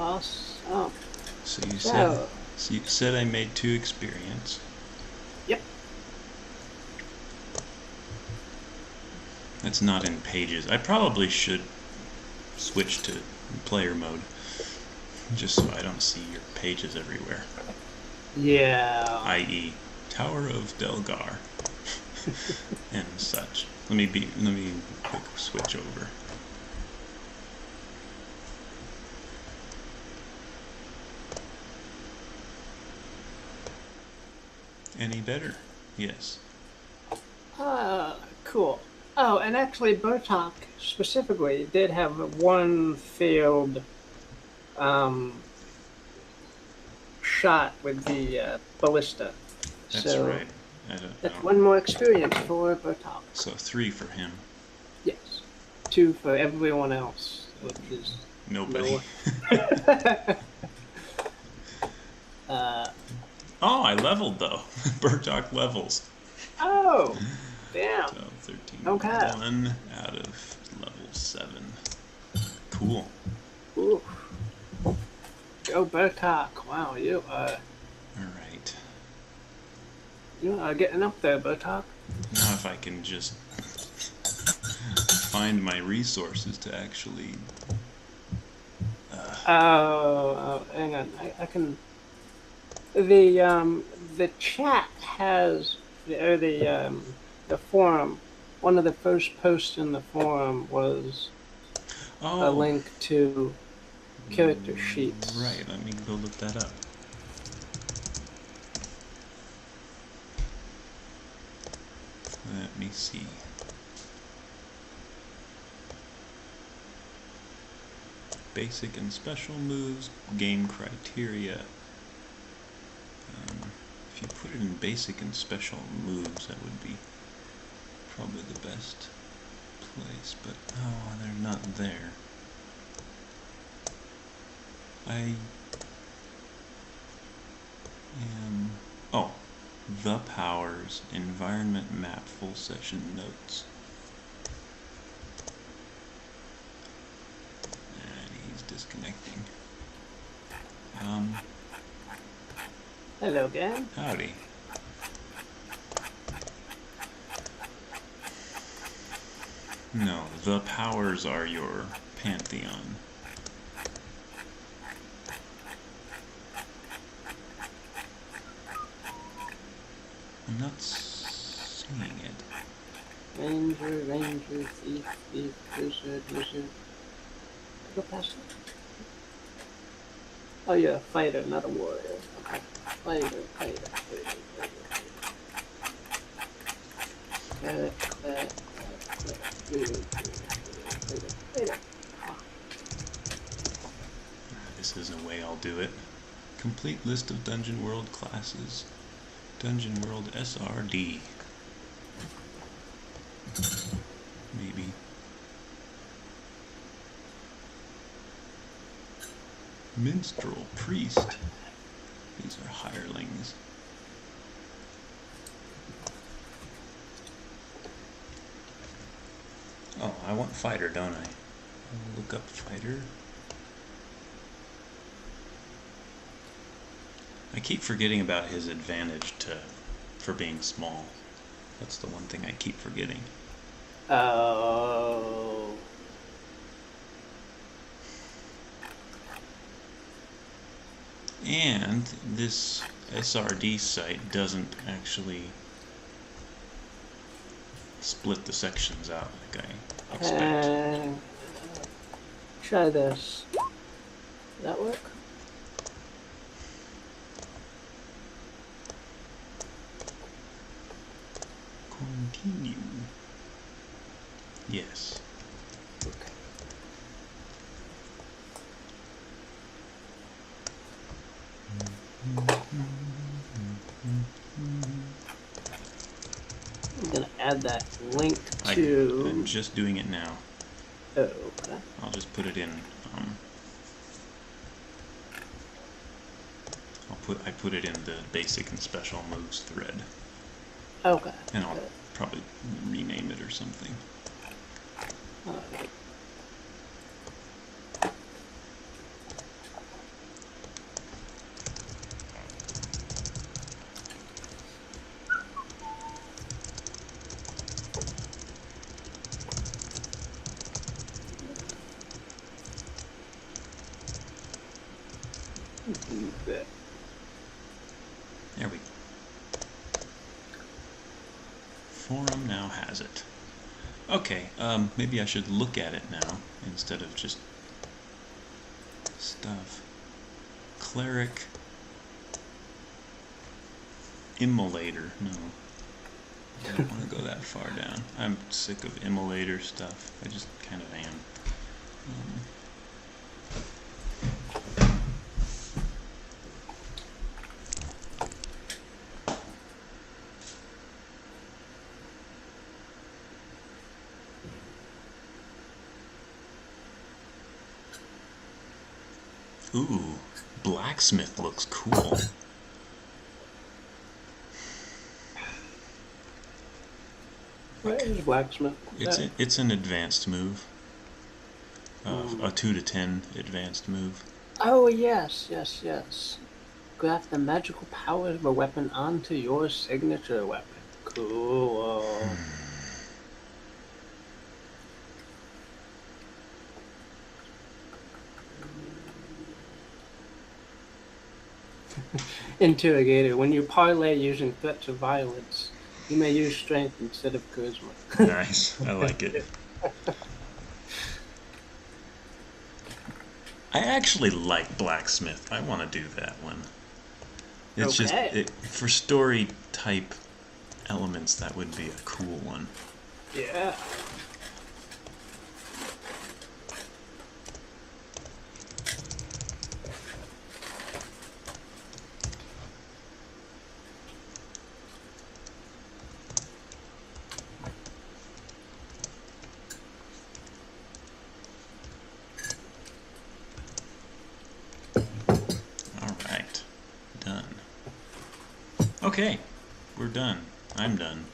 Awesome. So you said I made 2 experience. Yep. That's not in pages. I probably should switch to player mode, just so I don't see your pages everywhere. Yeah. I.e., Tower of Delgar and such. Let me quick switch over. Any better? Yes. Cool. Oh, and actually, Bertok specifically did have one failed shot with the ballista. That's So right. that's one more experience for Bertok. So 3 for him. Yes. 2 for everyone else, which is Nobody. Oh, I leveled though. Bertok levels. Oh, damn. So 13. Okay. 1 out of level 7. Cool. Ooh. Go Bertok. Wow, you are Alright. Getting up there, Bertok. Now if I can just find my resources to actually... Hang on. I can... The chat has... Or the forum. One of the first posts in the forum was a link to character sheets. Right, let me go look that up. Let me see. Basic and special moves, game criteria. If you put it in basic and special moves, that would be probably the best place, but they're not there. I am... Oh, the powers, environment map, full session notes. And he's disconnecting. Hello again. Howdy. No, the powers are your pantheon. I'm not seeing it. Ranger, thief, wizard. Go past it. Oh, you're a fighter, not a warrior. Okay. Fighter. This isn't a way I'll do it. Complete list of Dungeon World classes. Dungeon World SRD. Maybe. Minstrel, priest. These are hirelings. Oh, I want fighter, don't I? I'll look up fighter. I keep forgetting about his advantage for being small. That's the one thing I keep forgetting. Oh. And this SRD site doesn't actually split the sections out like I expect. Try this. Does that work? Continue. Yes. Okay. I'm gonna add that link to... I'm just doing it now. Oh, okay. I'll just put it in. I put it in the basic and special moves thread. Okay. And I'll probably rename it or something. Alright. There we go. Forum now has it. Okay, maybe I should look at it now instead of just stuff. Cleric. Immolator. No. I don't want to go that far down. I'm sick of immolator stuff. I just kind of am. Ooh, blacksmith looks cool. What is blacksmith? It's an advanced move. A 2 to 10 advanced move. Oh yes. Graft the magical powers of a weapon onto your signature weapon. Cool. Interrogator. When you parlay using threats of violence, you may use strength instead of charisma. Nice. I like it. I actually like blacksmith. I want to do that one. It's okay. just for story type elements. That would be a cool one. Yeah. Okay, we're done. I'm done.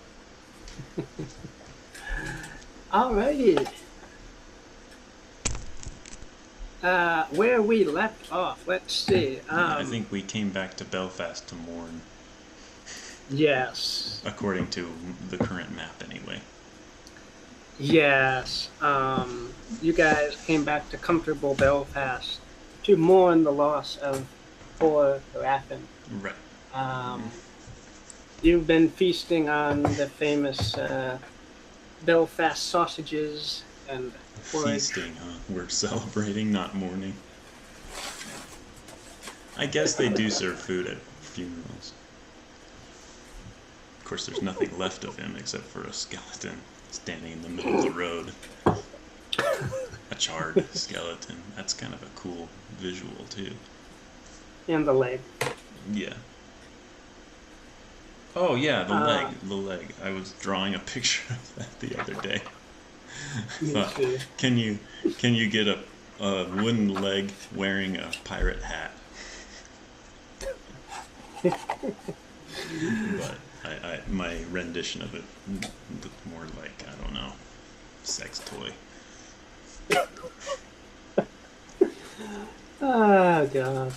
Alrighty. Where we left off, let's see. I think we came back to Belfast to mourn. Yes. According to the current map, anyway. Yes. You guys came back to comfortable Belfast to mourn the loss of poor Raffin. Right. You've been feasting on the famous Belfast sausages and porridge. Feasting, huh? We're celebrating, not mourning. I guess they do serve food at funerals. Of course, there's nothing left of him except for a skeleton standing in the middle of the road. A charred skeleton. That's kind of a cool visual, too. And the leg. Yeah. Oh yeah, the leg. I was drawing a picture of that the other day. Thought, can you get a wooden leg wearing a pirate hat? But my rendition of it looked more like, I don't know, sex toy. Oh god.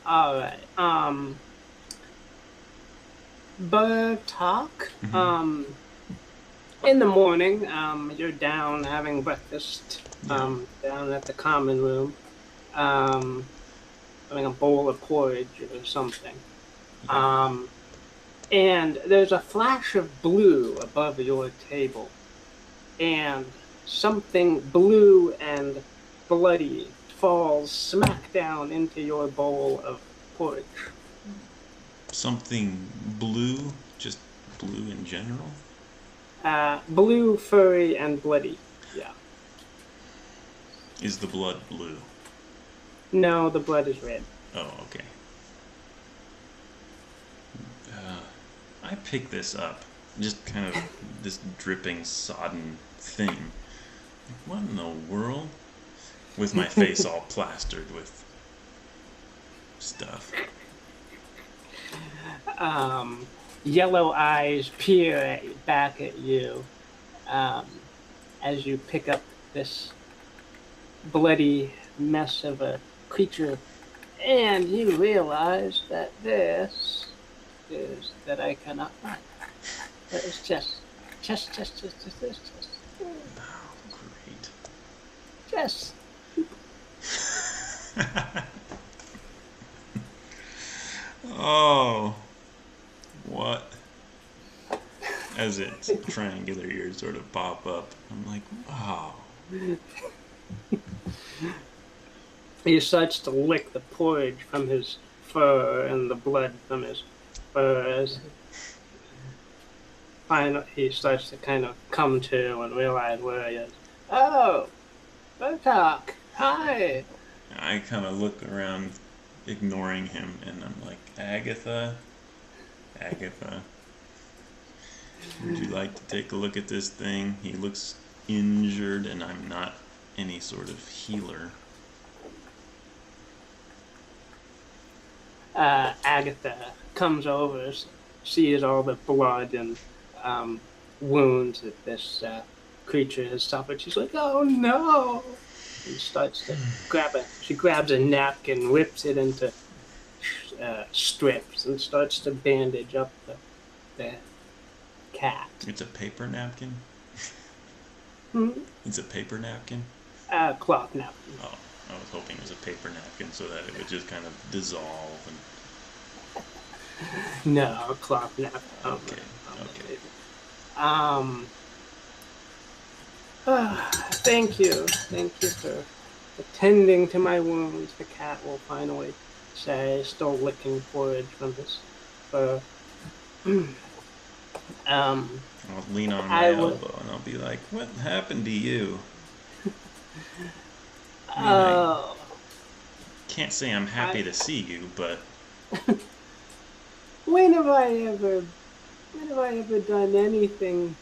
Alright. Bertok. Mm-hmm. In the morning, you're down having breakfast, down at the common room, having a bowl of porridge or something. And there's a flash of blue above your table, and something blue and bloody falls smack down into your bowl of porridge. Something blue? Just blue in general? Blue, furry, and bloody. Yeah. Is the blood blue? No, the blood is red. Oh, okay. I pick this up. Just kind of this dripping, sodden thing. What in the world? With my face all plastered with stuff. Yellow eyes peer back at you as you pick up this bloody mess of a creature, and you realize that this is that I cannot find. That is chest. Oh, great. Chest. Oh, what? As its triangular ears sort of pop up, I'm like, oh. He starts to lick the porridge from his fur and the blood from his fur as finally he starts to kind of come to and realize where he is. Oh, Bertok, hi. I kind of look around, ignoring him, and I'm like, Agatha, would you like to take a look at this thing? He looks injured, and I'm not any sort of healer. Agatha comes over, sees all the blood and wounds that this creature has suffered. She's like, "Oh no!" and starts to grab it. She grabs a napkin, rips it into strips, and starts to bandage up the cat. It's a paper napkin? Hmm? It's a paper napkin? Cloth napkin. Oh, I was hoping it was a paper napkin so that it would just kind of dissolve. And... No, cloth napkin. Okay. Thank you for attending to my wounds. The cat will finally say, still licking porridge from his fur. I'll lean on my elbow and I'll be like, "What happened to you?" I can't say I'm happy to see you, but when have I ever done anything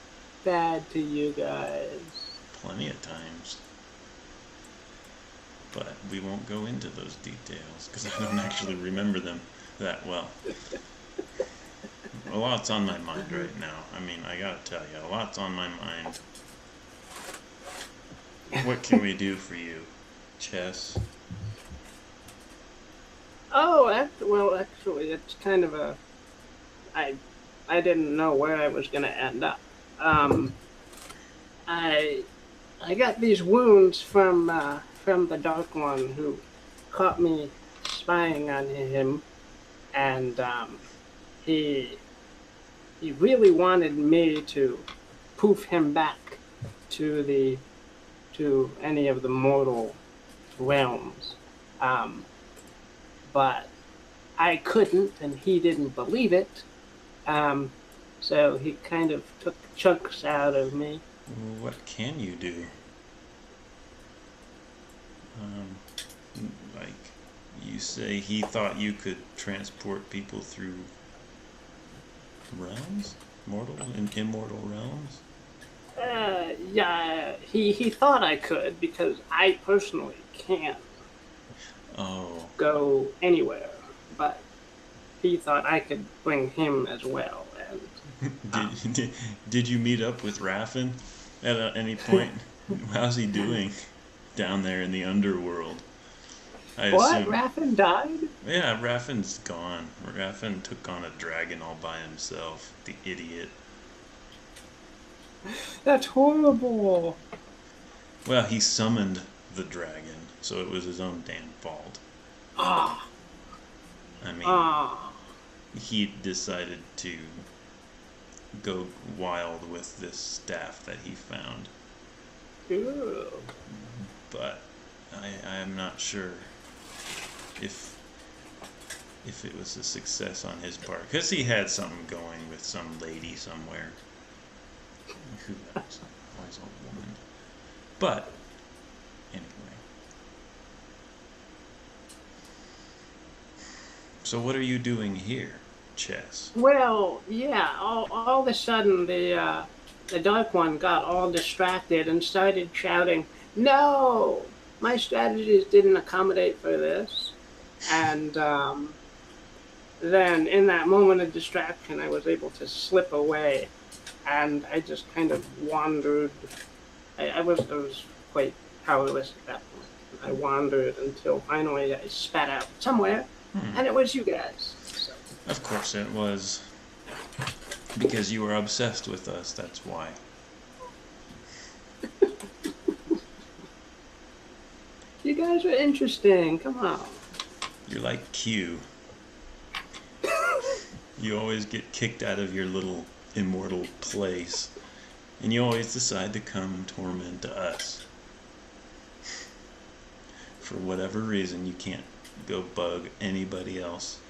bad to you guys? Plenty of times. But we won't go into those details because I don't actually remember them that well. A lot's on my mind right now. I mean, I gotta tell you, a lot's on my mind. What can we do for you, Chess? Oh, well, actually, it's kind of a... I didn't know where I was going to end up. I got these wounds from the Dark One who caught me spying on him, and he really wanted me to poof him back to any of the mortal realms. But I couldn't, and he didn't believe it. So he kind of took chunks out of me. What can you do? Like, you say he thought you could transport people through realms? Mortal and immortal realms? Yeah, he thought I could, because I personally can't go anywhere, but he thought I could bring him as well. And did you meet up with Raffin at any point? How's he doing down there in the underworld? What? Raffin died? Yeah, Raffin's gone. Raffin took on a dragon all by himself. The idiot. That's horrible. Well, he summoned the dragon, so it was his own damn fault. I mean, he decided to go wild with this staff that he found. Ew. But I am not sure if it was a success on his part, because he had something going with some lady somewhere. Who knows? Always a woman. But anyway. So what are you doing here, Chess? Well, yeah. All of a sudden, the Dark One got all distracted and started shouting, "No! My strategies didn't accommodate for this." And then, in that moment of distraction, I was able to slip away, and I just kind of wandered. I was quite powerless at that point. I wandered until finally I spat out somewhere, and it was you guys. So. Of course it was. Because you were obsessed with us, that's why. You guys are interesting. Come on. You're like Q. You always get kicked out of your little immortal place, and you always decide to come torment us. For whatever reason, you can't go bug anybody else.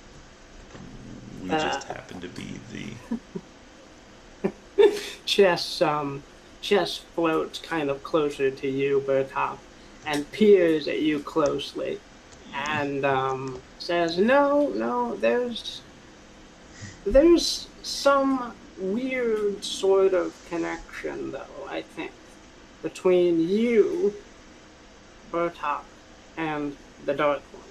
We just happen to be the... Chess floats kind of closer to you, Bertok, and peers at you closely, and says, "No, there's some weird sort of connection, though, I think, between you, Bertok, and the Dark One.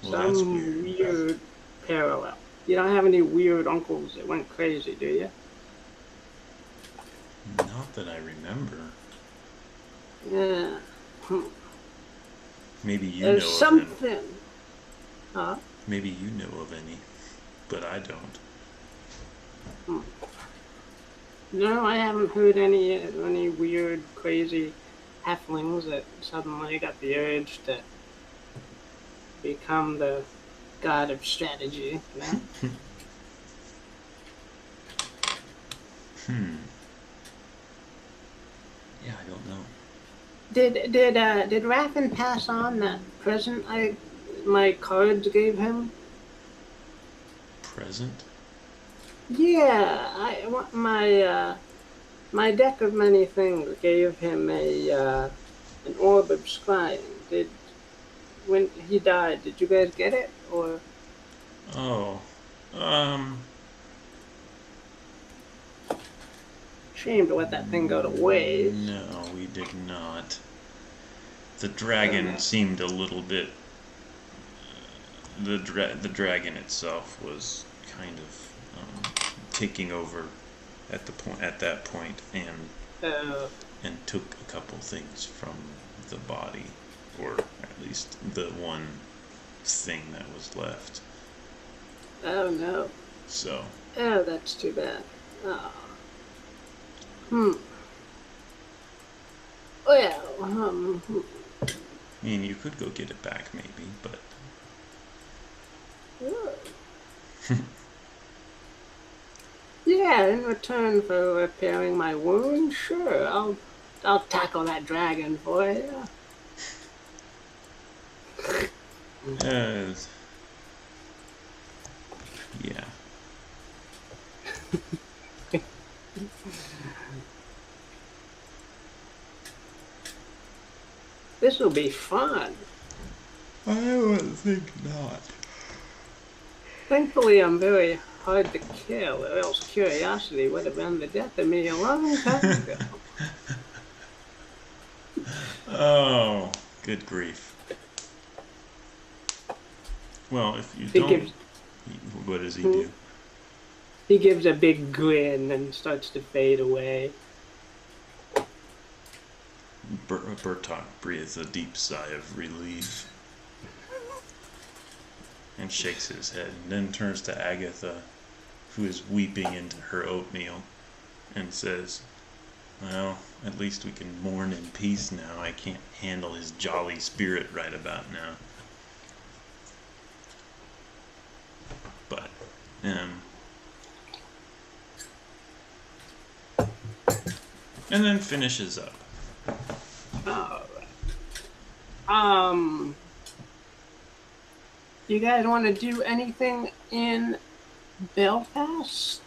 Well, some weird parallel. You don't have any weird uncles that went crazy, do you?" Not that I remember. Yeah. Maybe you There's know something. of any. Huh? Maybe you know of any, but I don't. No, I haven't heard any weird, crazy halflings that suddenly got the urge to become the god of strategy. You know? Yeah, I don't know. Did Raffin pass on that present my cards gave him? Present? Yeah, my deck of many things gave him an Orb of Scrying. When he died, did you guys get it, or? Oh, Shame to let that thing go to waste. No, we did not. The dragon seemed a little bit... The dragon itself was kind of taking over at that point, and took a couple things from the body, or at least the one thing that was left. Oh no. So. Oh, that's too bad. Oh. Well, I mean, you could go get it back, maybe, but... Yeah, in return for repairing my wound, sure, I'll tackle that dragon for you. Yeah. This'll be fun. I would think not. Thankfully, I'm very hard to kill, or else curiosity would have been the death of me a long time ago. Oh, good grief. Well, if you don't... What does he do? He gives a big grin and starts to fade away. Bertok breathes a deep sigh of relief and shakes his head, and then turns to Agatha, who is weeping into her oatmeal, and says, "Well, at least we can mourn in peace now. I can't handle his jolly spirit right about now." But, and then finishes up. You guys want to do anything in Belfast?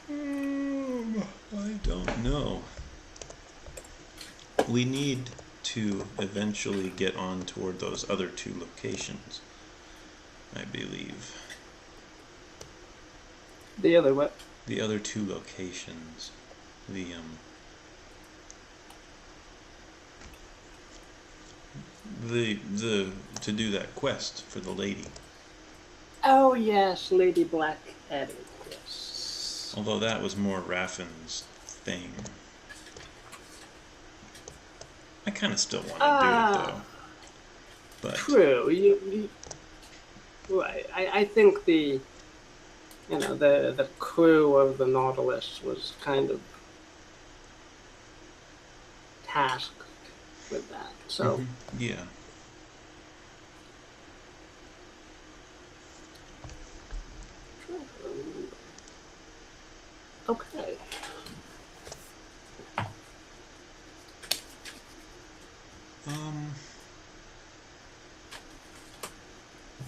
I don't know. We need to eventually get on toward those other two locations, I believe. The other what? The other two locations. To do that quest for the lady. Oh yes, Lady Black Eddy. Yes. Although that was more Raffin's thing. I kind of still want to do it though. But true. You right. I think the crew of the Nautilus was kind of tasked with that. So yeah. Okay.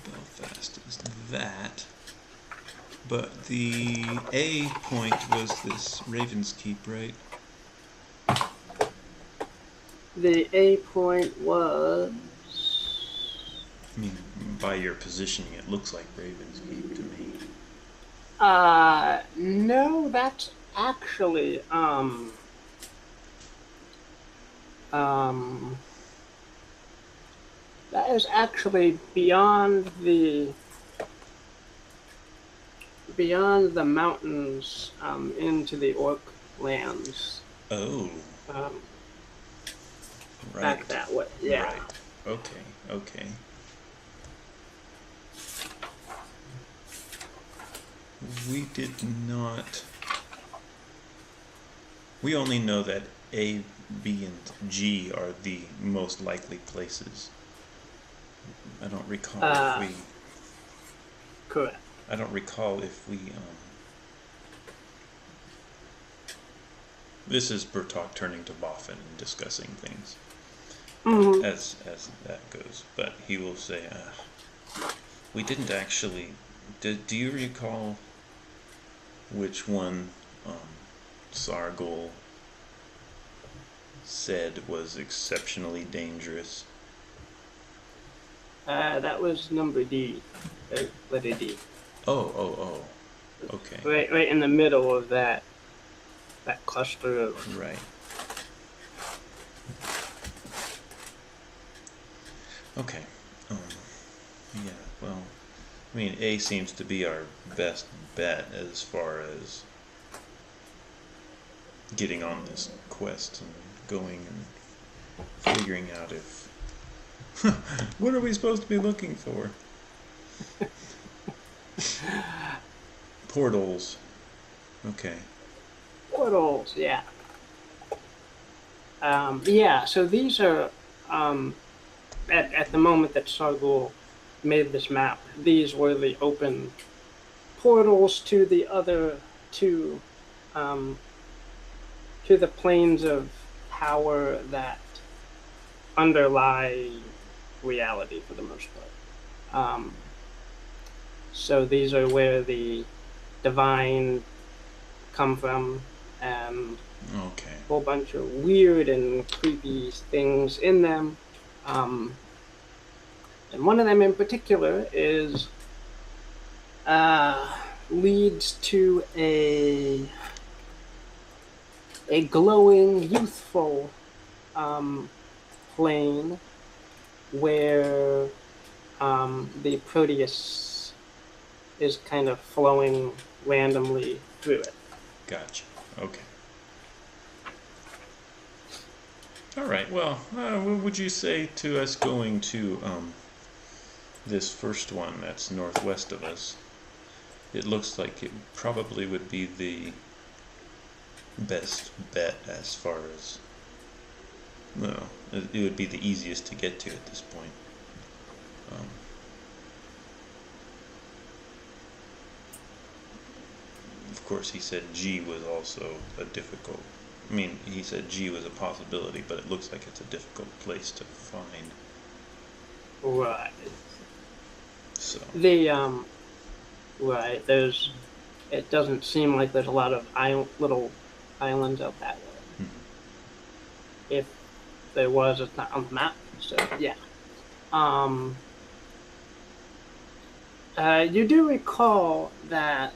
Belfast is that. But the A point was this Raven's Keep, right? The A point was... I mean, by your positioning, it looks like Raven's Keep to me. No, that's actually, that is actually beyond the mountains, into the orc lands. Oh. Right. Back that way, yeah. Right. Okay. We did not... We only know that A, B, and G are the most likely places. I don't recall if we... Correct. I don't recall if we... This is Bertok turning to Boffin and discussing things. As that goes. But he will say, we didn't actually... Do you recall which one Sargol said was exceptionally dangerous? That was number D. Letter D. Oh. Okay. Right in the middle of that cluster of... Right. Okay. Yeah, well, I mean, A seems to be our best bet as far as getting on this quest and going and figuring out if... what are we supposed to be looking for? Portals. Okay. Portals, yeah. Yeah, so these are, at the moment that Sargul made this map, these were the open portals to the other two, to the planes of power that underlie reality for the most part. So these are where the divine come from, and Okay. a whole bunch of weird and creepy things in them. And one of them in particular is leads to a glowing, youthful plane where the Proteus is kind of flowing randomly through it. Gotcha. Okay. All right. Well, what would you say to us going to this first one that's northwest of us? It looks like it probably would be the best bet as far as... Well, it would be the easiest to get to at this point. Of course, he said G was also a difficult... I mean, he said G was a possibility, but it looks like it's a difficult place to find. Right. So... Right, it doesn't seem like there's a lot of little islands out that way. If there was, it's not on the map, so yeah. You do recall that,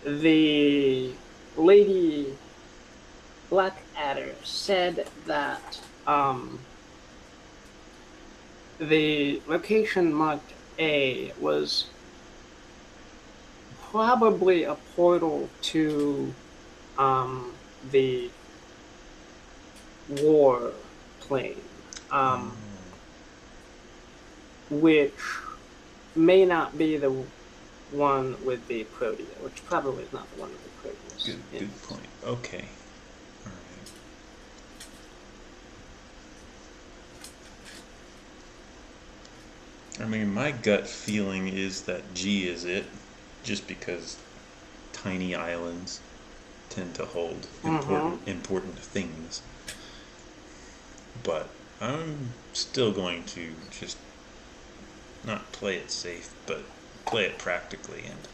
the Lady Blackadder said that the location marked A was probably a portal to the war plane, which may not be the one with the Protea, which probably is not the one with the Proteus. Good point. Okay. All right. I mean, my gut feeling is that G is it, just because tiny islands tend to hold important things. But I'm still going to just not play it safe, but play it practically and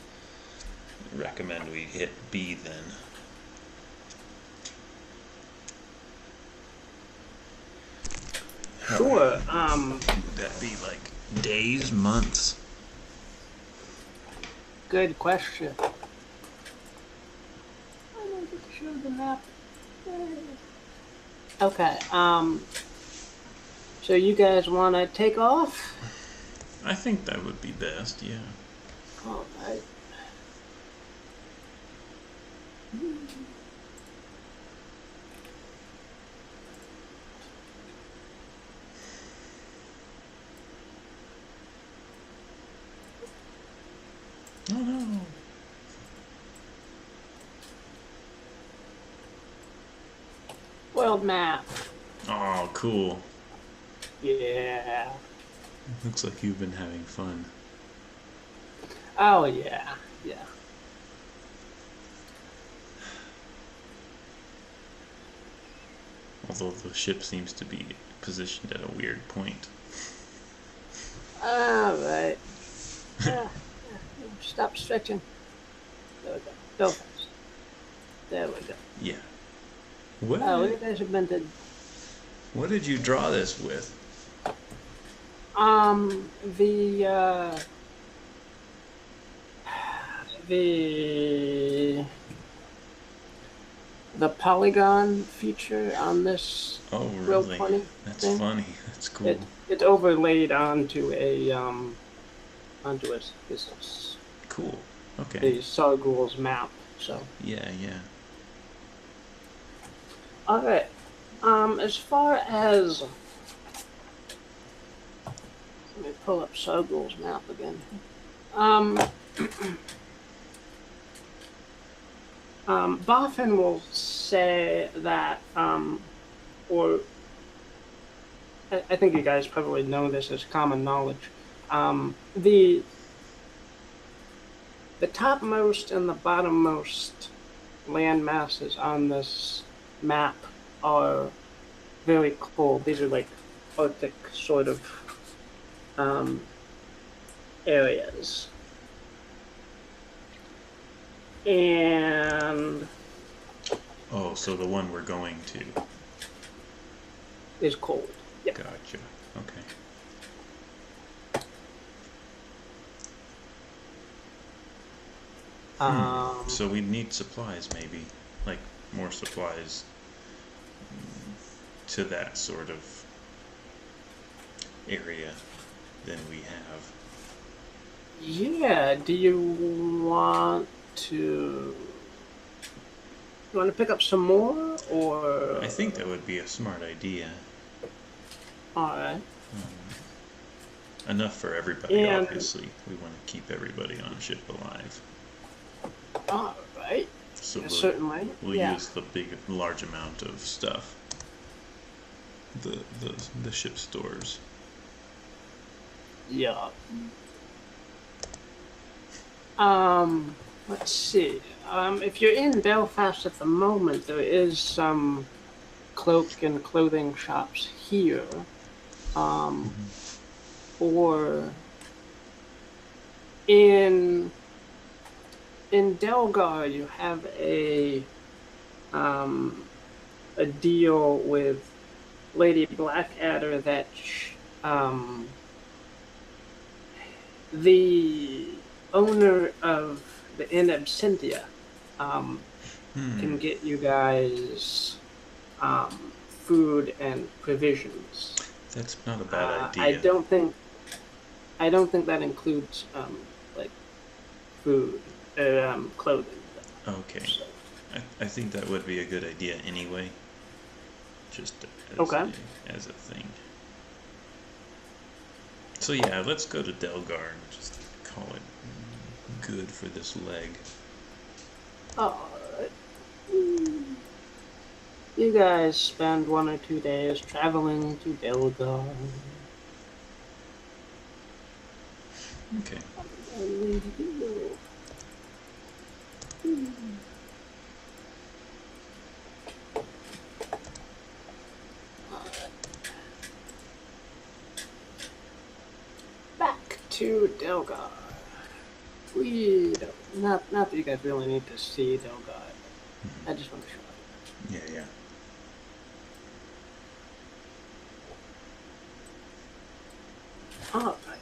recommend we hit B then. Sure. Would that be like days, months? Good question. I don't get to show the map. Okay. So you guys want to take off? I think that would be best. Yeah. All right. Oh no. World map. Oh, cool. Yeah. Looks like you've been having fun. Oh yeah. Yeah. Although the ship seems to be positioned at a weird point. All right. Stop stretching. There we go. Go fast. There we go. Yeah. What? Oh, you guys have been to. What did you draw this with? The polygon feature on this. Oh, real really? That's thing. funny. That's cool. It's overlaid onto a Cool. Okay. the Sargul's map. So. Yeah. All right. As far as let me pull up Sargul's map again. Boffin will say that, or I think you guys probably know this as common knowledge. The topmost and the bottommost land masses on this map are very cold. These are like Arctic sort of areas. And Oh, so the one we're going to is cold. Yep. Gotcha. Okay. So we need supplies, maybe, like more supplies to that sort of area than we have. Yeah. Do you want to? You want to pick up some more, or? I think that would be a smart idea. All right. Enough for everybody, obviously. We want to keep everybody on ship alive. All right. So certainly. We'll use the large amount of stuff. The ship stores. Yeah. Let's see. If you're in Belfast at the moment, there is some cloak and clothing shops here. Or in Delgar, you have a deal with Lady Blackadder that the owner of the Inn Absentia can get you guys food and provisions. That's not a bad idea. I don't think that includes like food or clothing. Okay. So. I think that would be a good idea anyway. Just as a thing. good for this leg. Oh, you guys spend 1 or 2 days traveling to Delgar. Okay. Back to Delgar. We don't, not that you guys really need to see Delgar. I just want to show up. Yeah. All right.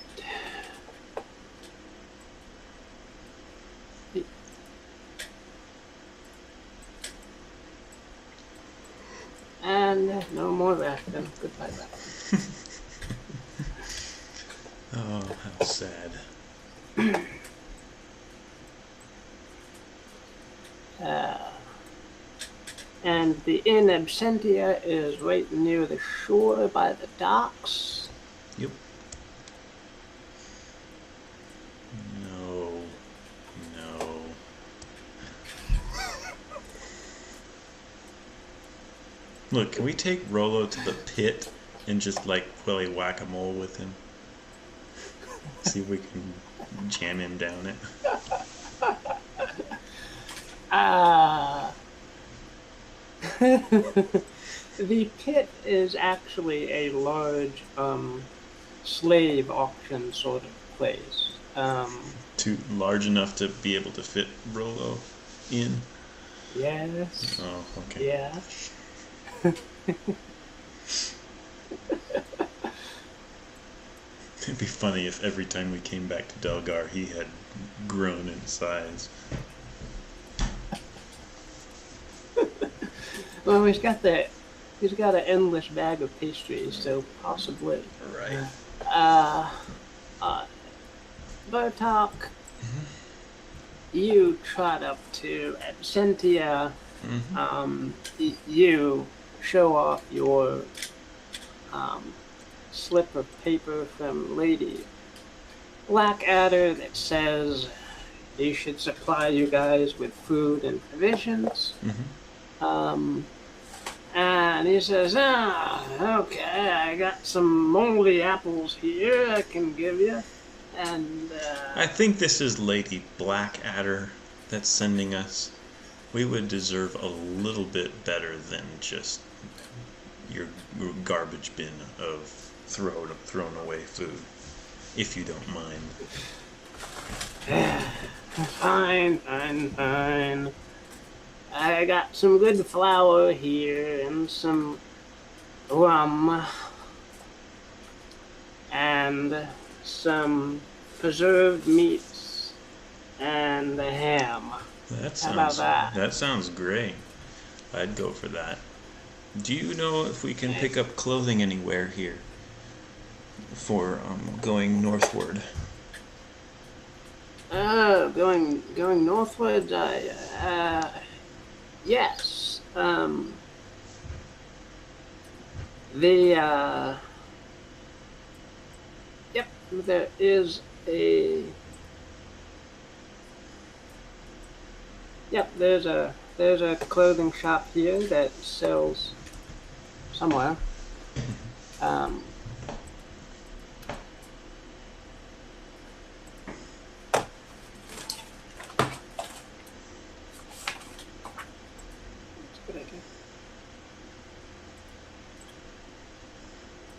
And no more Raffin. Goodbye, Raffin. Oh, how sad. And the Inn Absentia is right near the shore by the docks. Yep. No. Look, can we take Rolo to the pit and just like play whack-a-mole with him? See if we can jam him down it. The pit is actually a large slave auction sort of place. Too large enough to be able to fit Rolo in? Yes. Oh, okay. Yeah. It'd be funny if every time we came back to Delgar, he had grown in size. Well, he's got an endless bag of pastries, so possibly. Right. Bertok, you trot up to Absentia. You show off your slip of paper from Lady Blackadder that says you should supply you guys with food and provisions. And he says, okay, I got some moldy apples here I can give you. And I think this is Lady Blackadder that's sending us. We would deserve a little bit better than just your garbage bin of thrown away food, if you don't mind. Fine. I got some good flour here and some rum and some preserved meats and a ham. How about that? That sounds great. I'd go for that. Do you know if we can pick up clothing anywhere here for going northward? Going northward. Yes. Yep. There is a. Yep. There's a clothing shop here that sells somewhere.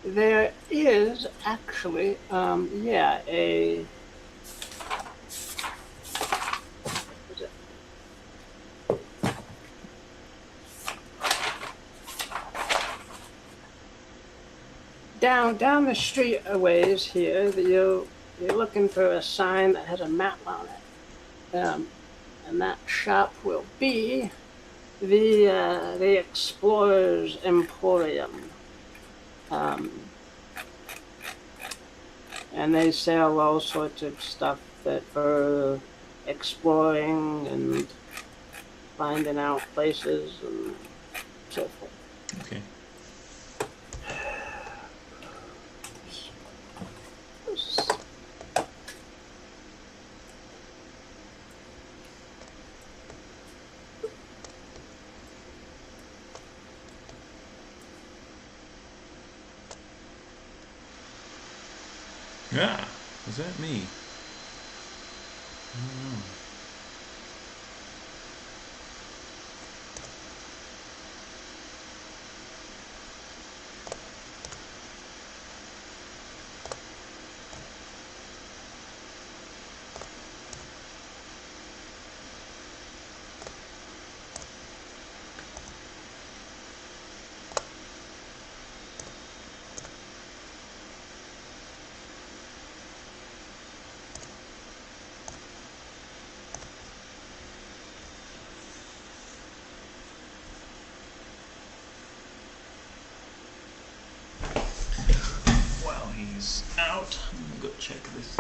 There is actually, a. Down the street a ways here, you're looking for a sign that has a map on it, and that shop will be the Explorer's Emporium. And they sell all sorts of stuff that for exploring and finding out places and so forth. Okay. Yeah. Is that me? I don't know. While he's out, I'm gonna go check this.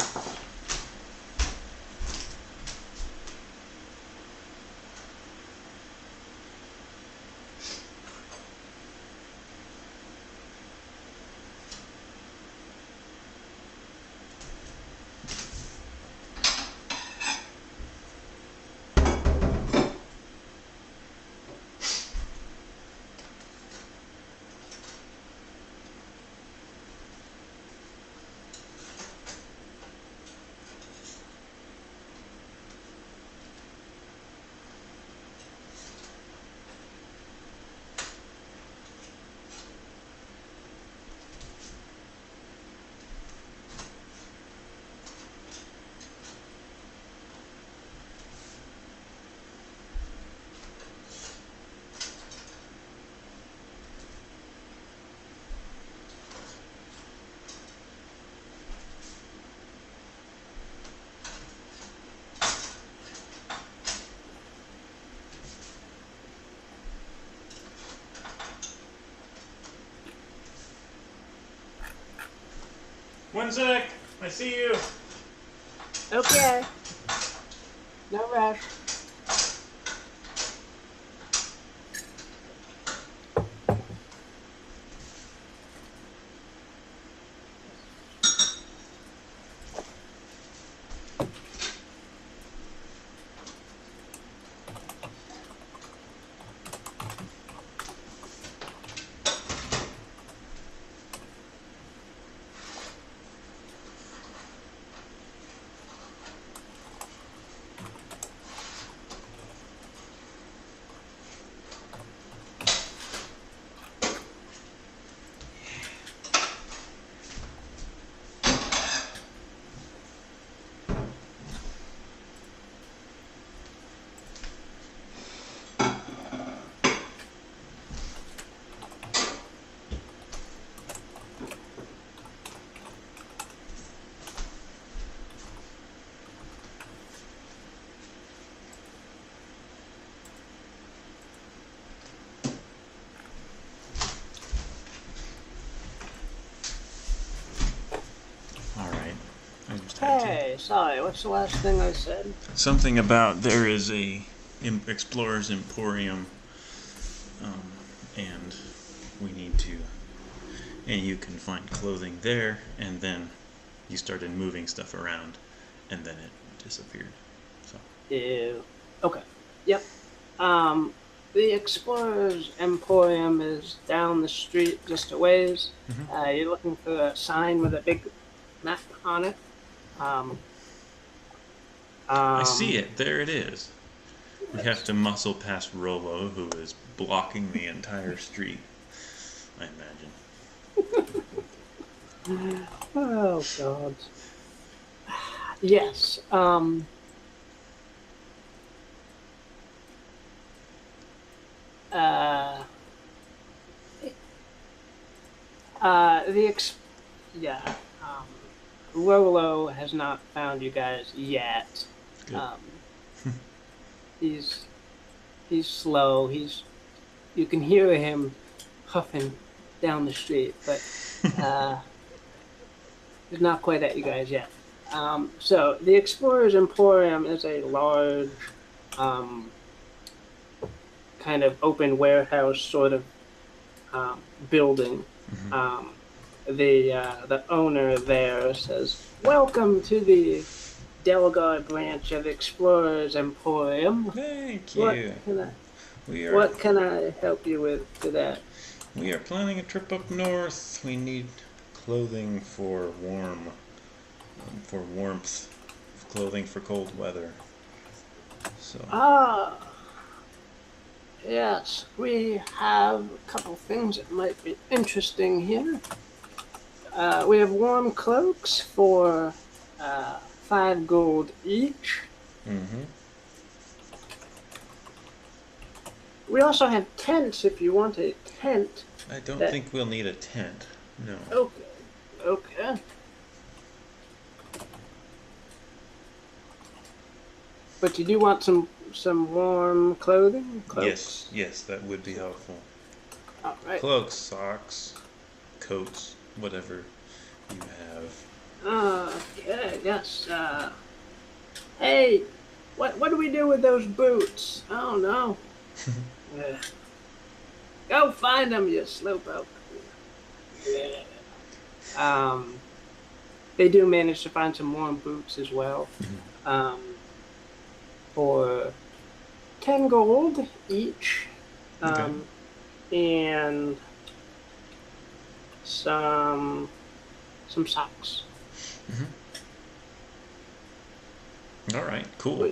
One sec. I see you. Okay. No rush. Hey, sorry, what's the last thing I said? Something about there is a explorer's emporium, and we need to, and you can find clothing there, and then you started moving stuff around, and then it disappeared. So. Ew. Okay. Yep. The explorer's emporium is down the street just a ways. Mm-hmm. You're looking for a sign with a big map on it. I see it. There it is. We have to muscle past Rolo, who is blocking the entire street, I imagine. Oh, God. Yes. Yeah. Rolo has not found you guys yet. Good. He's slow. You can hear him huffing down the street, but he's not quite at you guys yet. So the Explorer's Emporium is a large, kind of open warehouse sort of building. Mm-hmm. The owner there says, "Welcome to the Delgar branch of Explorers Emporium. Thank you. What can I help you with today?" We are planning a trip up north. We need clothing for warm for warmth, clothing for cold weather. So. Yes, we have a couple things that might be interesting here. We have warm cloaks for 5 gold each. Mm-hmm. We also have tents if you want a tent. I don't think we'll need a tent. No. Okay. But you do want some warm clothing? Cloaks? Yes, that would be helpful. All right. Cloaks, socks, coats, whatever you have. Okay, yes. Hey, what do we do with those boots? Oh no. Go find them, you slowpoke. They do manage to find some warm boots as well. For 10 gold each. Okay. And some socks. All right, cool.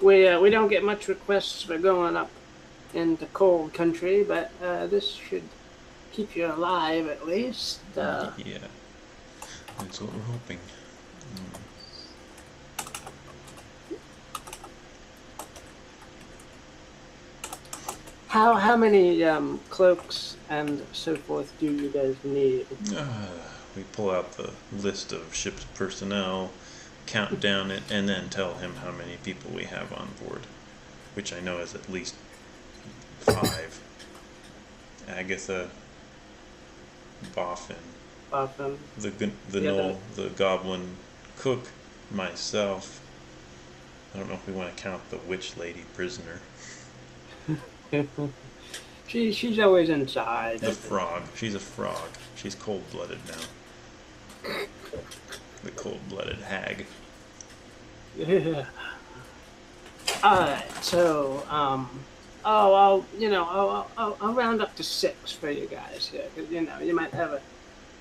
We don't get much requests for going up into cold country, but this should keep you alive at least. Yeah, that's what we're hoping. How many cloaks and so forth do you guys need? We pull out the list of ship's personnel, count down it, and then tell him how many people we have on board, which I know is at least 5. Agatha, Boffin, the gnoll, the goblin cook, myself. I don't know if we want to count the witch lady prisoner. She's always inside. The frog. She's a frog. She's cold-blooded now. The cold-blooded hag. Yeah. Alright, so I'll round up to 6 for you guys here, because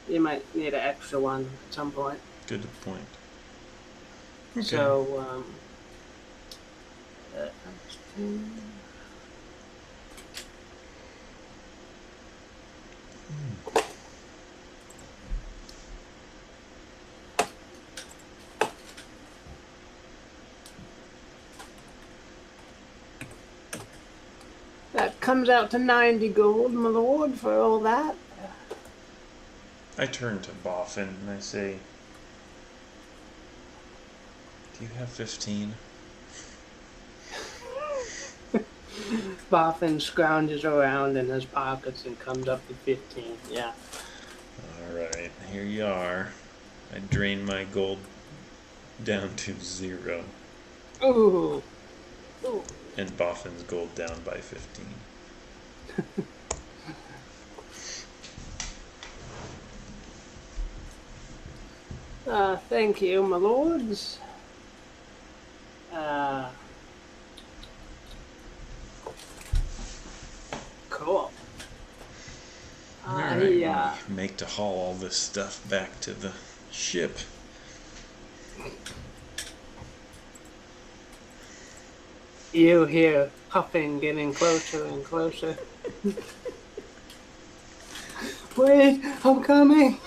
you might need an extra one at some point. Good point. Okay. So that comes out to 90 gold, my lord, for all that. I turn to Boffin and I say, do you have 15? Boffin scrounges around in his pockets and comes up to 15, yeah. Alright, here you are. I drain my gold down to 0. Ooh. And Boffin's gold down by 15. Thank you, my lords. Cool. Alright, we make to haul all this stuff back to the ship. You hear puffing getting closer and closer. Wait, I'm coming.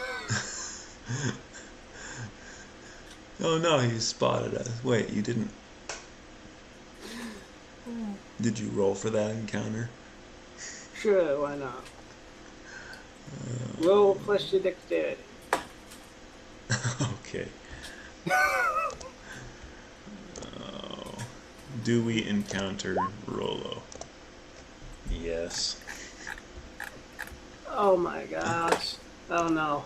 Oh no, he spotted us. Wait, you didn't. Did you roll for that encounter? Sure, why not? Roll plus your dexterity. Okay. Do we encounter Rollo? Yes. Oh my gosh. Oh no.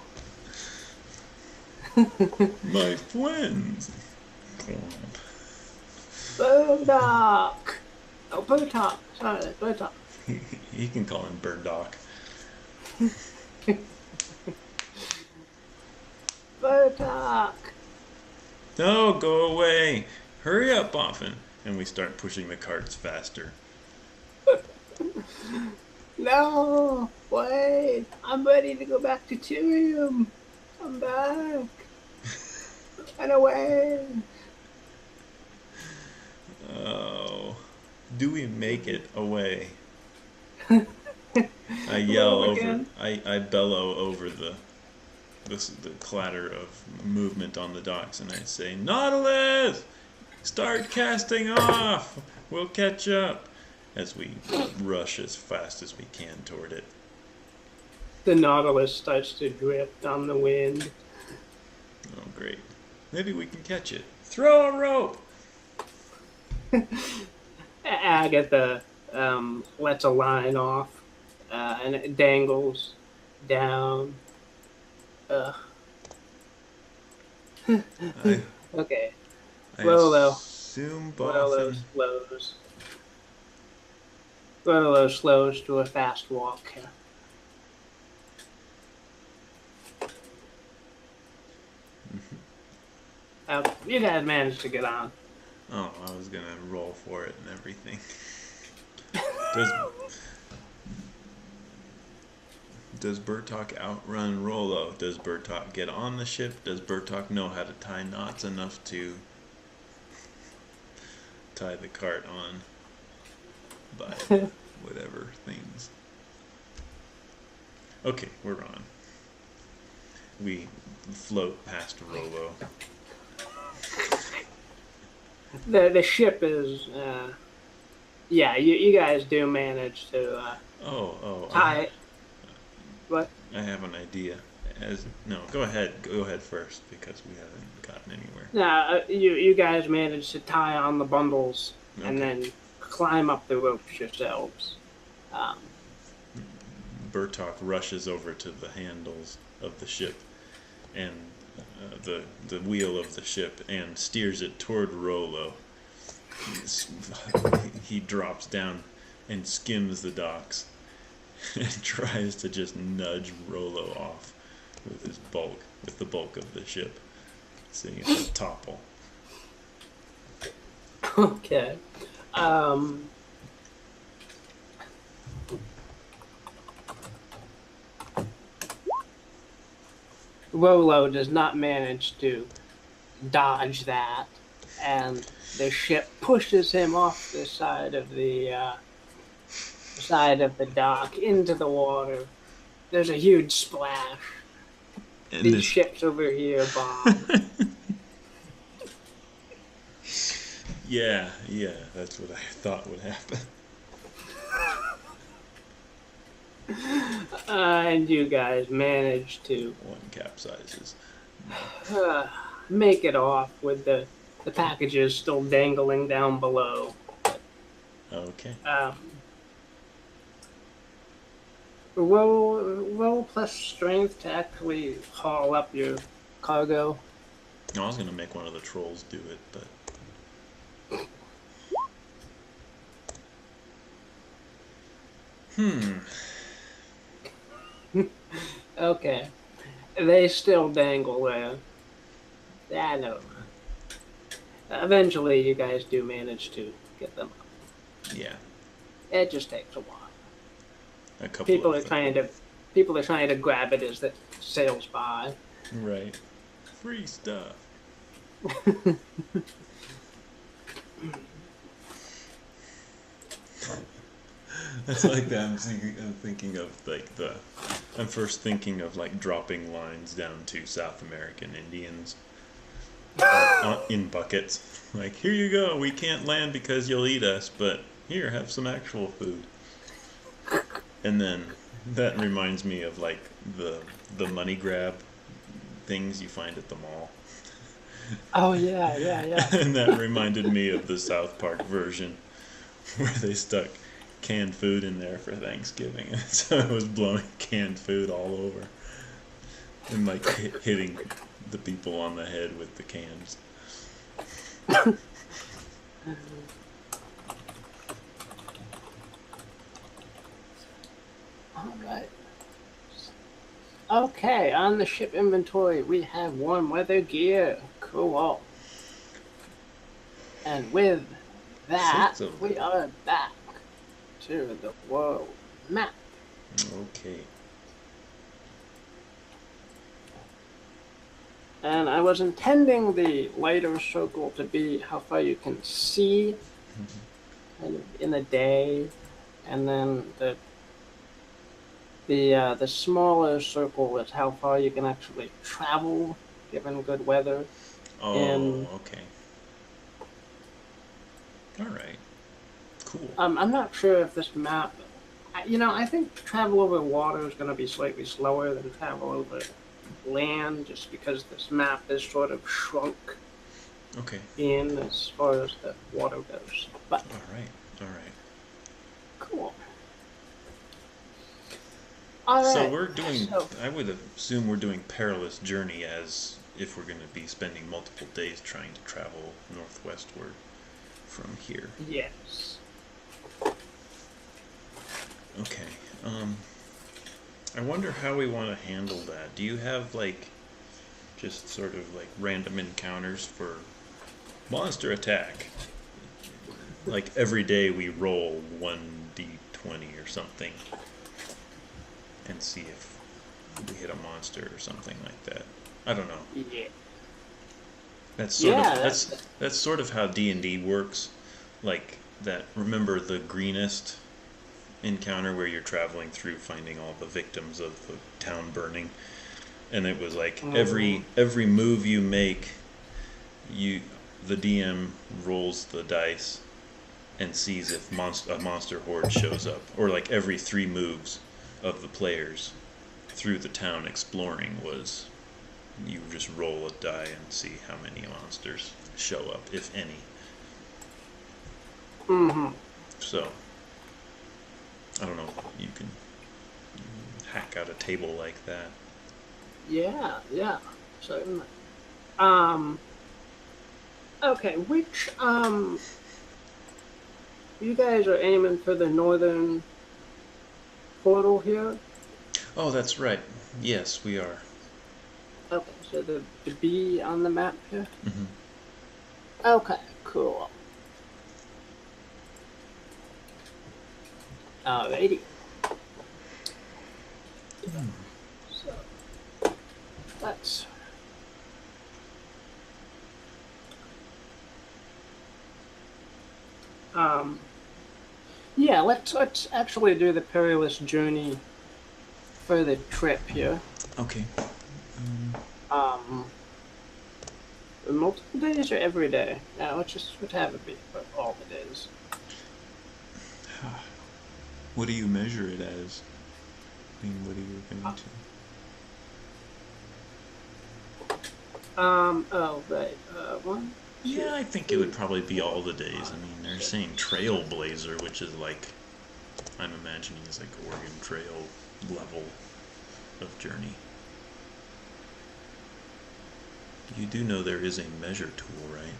My friends. Bertok. Oh, Bertok. Sorry, Bertok. He can call him Bertok. Bertok. No, go away. Hurry up, Boffin. And we start pushing the carts faster. No, wait. I'm ready to go back to Tyrium. Come back. And away! Oh. Do we make it away? I yell Hello over, again. I bellow over the clatter of movement on the docks, and I say, Nautilus! Start casting off! We'll catch up! As we rush as fast as we can toward it. The Nautilus starts to drift on the wind. Oh, great. Maybe we can catch it. Throw a rope! Agatha lets a line off, and it dangles down. Okay. I Rolo assume Boffin. slows. Rolo slows to a fast walk. You guys managed to get on. Oh, I was gonna roll for it and everything. Does Bertok outrun Rolo? Does Bertok get on the ship? Does Bertok know how to tie knots enough to tie the cart on by whatever things? Okay, we're on. We float past Rolo. The ship is, yeah. You guys do manage to tie. What? I have an idea. Go ahead first because we haven't gotten anywhere. No, you guys manage to tie on the bundles and then climb up the ropes yourselves. Bertok rushes over to the handles of the ship and the wheel of the ship and steers it toward Rolo. He drops down and skims the docks and tries to just nudge Rolo off with the bulk of the ship, seeing it will topple. Okay. Rolo does not manage to dodge that, and the ship pushes him off the side of the dock into the water. There's a huge splash. And these ships over here bomb. Yeah, that's what I thought would happen. And you guys manage to one capsizes. Make it off with the packages still dangling down below. Okay. Roll plus strength to actually haul up your cargo. No, I was gonna make one of the trolls do it, but. Okay. They still dangle there. Yeah, no. Eventually, you guys do manage to get them up. Yeah. It just takes a while. People are trying to grab it as it sails by. Right. Free stuff. That's like that. I'm thinking of I'm first thinking of like dropping lines down to South American Indians in buckets. Like, here you go. We can't land because you'll eat us, but here, have some actual food. And then that reminds me of like the money grab things you find at the mall. Oh yeah. And that reminded me of the South Park version where they stuck canned food in there for Thanksgiving, and so it was blowing canned food all over and like hitting the people on the head with the cans. All right. Okay, on the ship inventory we have warm weather gear. Cool. And with that, we are back to the world map. Okay. And I was intending the lighter circle to be how far you can see kind of in a day, and then the smaller circle is how far you can actually travel given good weather. Oh, okay. All right. Cool. I'm not sure if this map. I think travel over water is going to be slightly slower than travel over land, just because this map is sort of shrunk Okay. in as far as the water goes. But all right. Cool. So we're doing. I would assume we're doing perilous journey, as if we're going to be spending multiple days trying to travel northwestward from here. Yes. Okay. I wonder how we want to handle that. Do you have just sort of random encounters for monster attack? Like every day we roll 1d20 or something and see if we hit a monster or something like that. I don't know. Yeah. That's sort of how D&D works. Like that. Remember the greenest encounter where you're traveling through finding all the victims of the town burning, and it was every move you make, the DM rolls the dice and sees if a monster horde shows up, or every 3 moves of the players through the town exploring was you just roll a die and see how many monsters show up, if any. So I don't know if you can hack out a table like that. Yeah, certainly. Okay, which, you guys are aiming for the northern portal here? Oh, that's right. Yes, we are. Okay, so the B on the map here? Mm-hmm. Okay, cool. Alrighty. So, let's... Yeah, let's actually do the perilous journey for the trip here. Okay. Multiple days or every day? No, let's have it be for all the days. What do you measure it as? I mean, what are you going to? Oh, right. One? Yeah, I think it would probably be all the days. I mean, they're saying Trailblazer, which is I'm imagining is Oregon Trail level of journey. You do know there is a measure tool, right?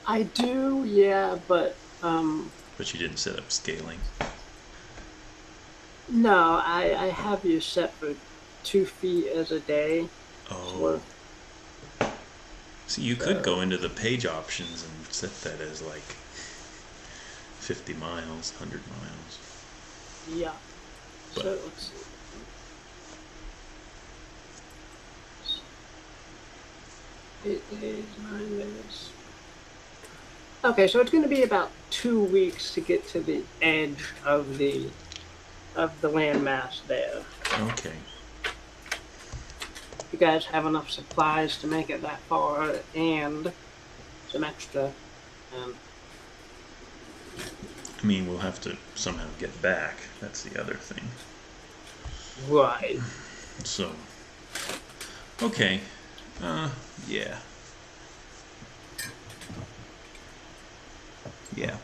I do, yeah, but But you didn't set up scaling. No, I have you set for 2 feet as a day. Oh. See, you could go into the page options and set that as 50 miles, 100 miles. Yeah. But, so let's see. 8 days, 9 days. Okay, so it's going to be about 2 weeks to get to the edge of the landmass there. Okay. You guys have enough supplies to make it that far, and some extra. I mean, we'll have to somehow get back. That's the other thing. Right. So. Okay. Yeah. Yeah.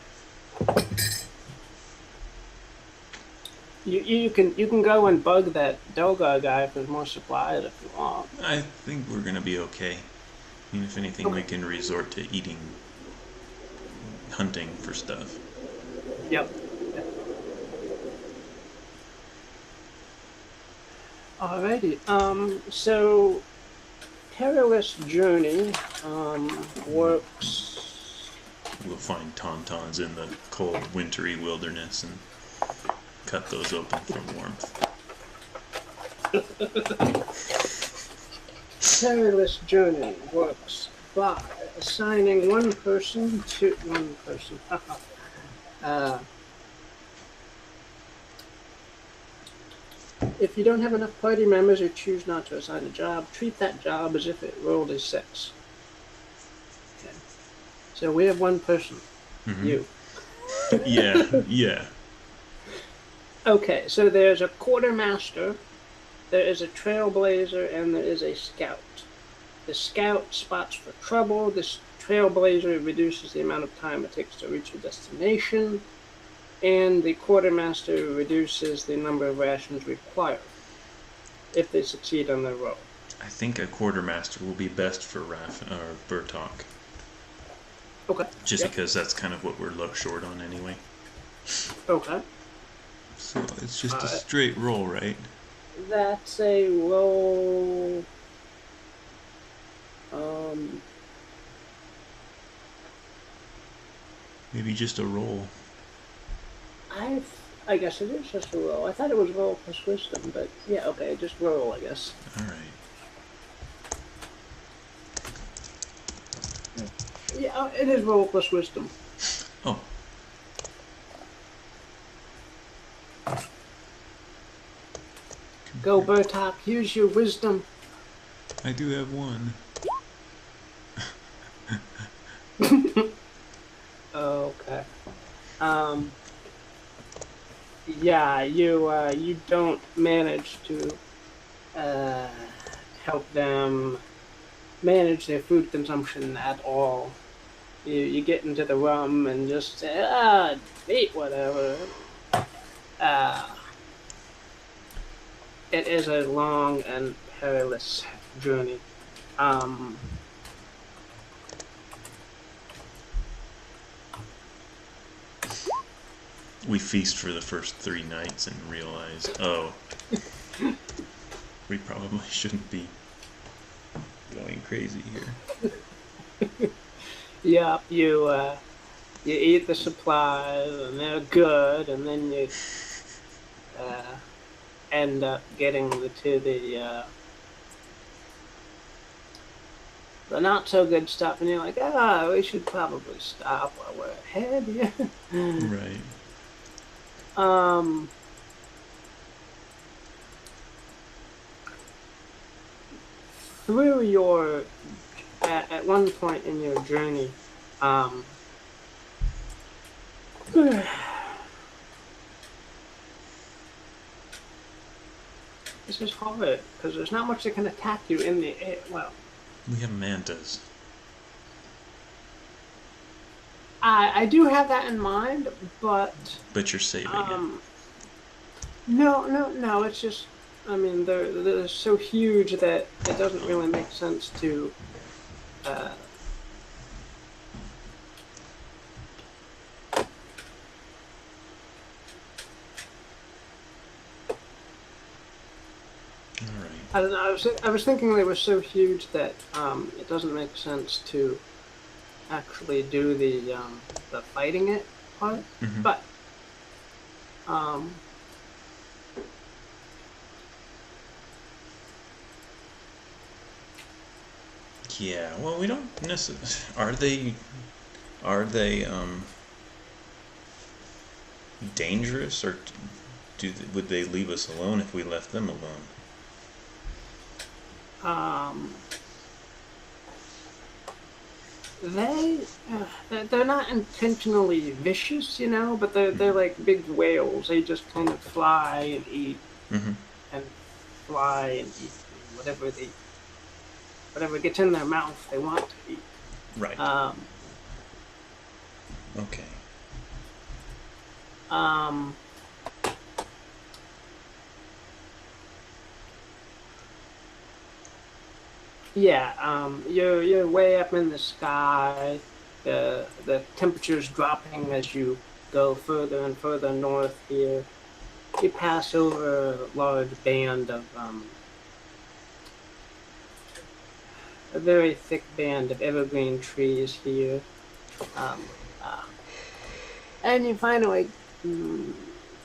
You can go and bug that Dogar guy for more supplies if you want. I think we're gonna be okay. I mean, if anything, we can resort to hunting for stuff. Yep. Alrighty. So Perilous Journey works. We'll find tauntauns in the cold, wintry wilderness and cut those open for warmth. perilous journey works by assigning one person to one person. If you don't have enough party members or choose not to assign a job, treat that job as if it rolled a 6. Okay. So we have one person. Mm-hmm. You. Yeah. Okay, so there's a quartermaster, there is a trailblazer, and there is a scout. The scout spots for trouble. This trailblazer reduces the amount of time it takes to reach a destination. And the quartermaster reduces the number of rations required if they succeed on their roll. I think a quartermaster will be best for Raffin or Bertok. Okay. Just because that's kind of what we're low short on anyway. Okay. So it's just a straight roll, right? That's a roll. Maybe just a roll. I guess it is just a roll. I thought it was roll plus wisdom, but yeah, okay, just roll, I guess. Alright. Yeah, it is roll plus wisdom. Oh. Go, Bertok, use your wisdom. I do have one. Okay. Yeah, you don't manage to help them manage their food consumption at all. You get into the rum and just say, eat whatever. It is a long and perilous journey. We feast for the first 3 nights and realize, we probably shouldn't be going crazy here. Yeah, you eat the supplies and they're good, and then you end up getting to the not so good stuff, and you're like, we should probably stop while we're ahead here. Right. Through your, at one point in your journey, this is hard, because there's not much that can attack you in the air. Well, we have mantas. I do have that in mind, but... But you're saving it. No, it's just... I mean, they're so huge that it doesn't really make sense to... I don't know. I was thinking they were so huge that it doesn't make sense to actually do the fighting it part. Mm-hmm. But yeah. Well, we don't necessarily. Are they dangerous, or would they leave us alone if we left them alone? They're not intentionally vicious, but they're like big whales. They just kind of fly and eat, mm-hmm. and fly and eat whatever gets in their mouth they want to eat. Right. Okay. Yeah, you're way up in the sky. The temperature's dropping as you go further and further north here. You pass over a large band of a very thick band of evergreen trees here, and you finally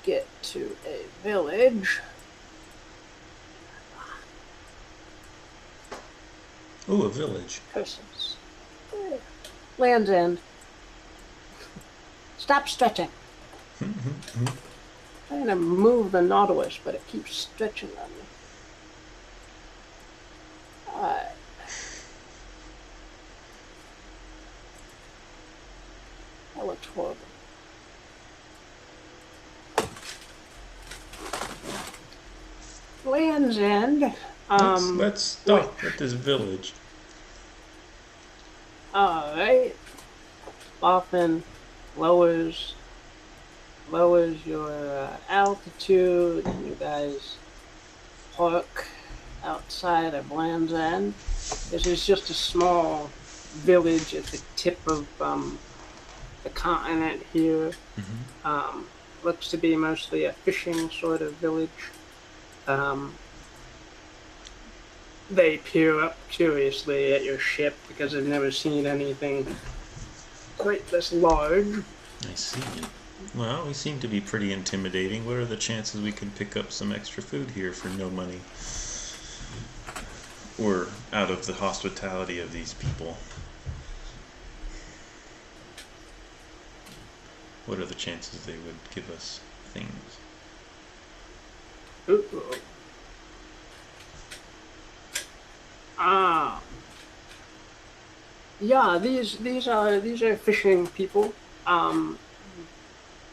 get to a village. Oh, a village. Persons. Land's End. Stop stretching. I'm gonna move the Nautilus, but it keeps stretching on me. Alright. That looks horrible. Land's End. Let's stop at this village. Alright. Raffin lowers your altitude, and you guys park outside of Land's End. This is just a small village at the tip of the continent here. Looks to be mostly a fishing sort of village. They peer up curiously at your ship because they've never seen anything quite this large. I see. Well, we seem to be pretty intimidating. What are the chances we could pick up some extra food here for no money? Or out of the hospitality of these people? What are the chances they would give us things? Yeah, these are fishing people.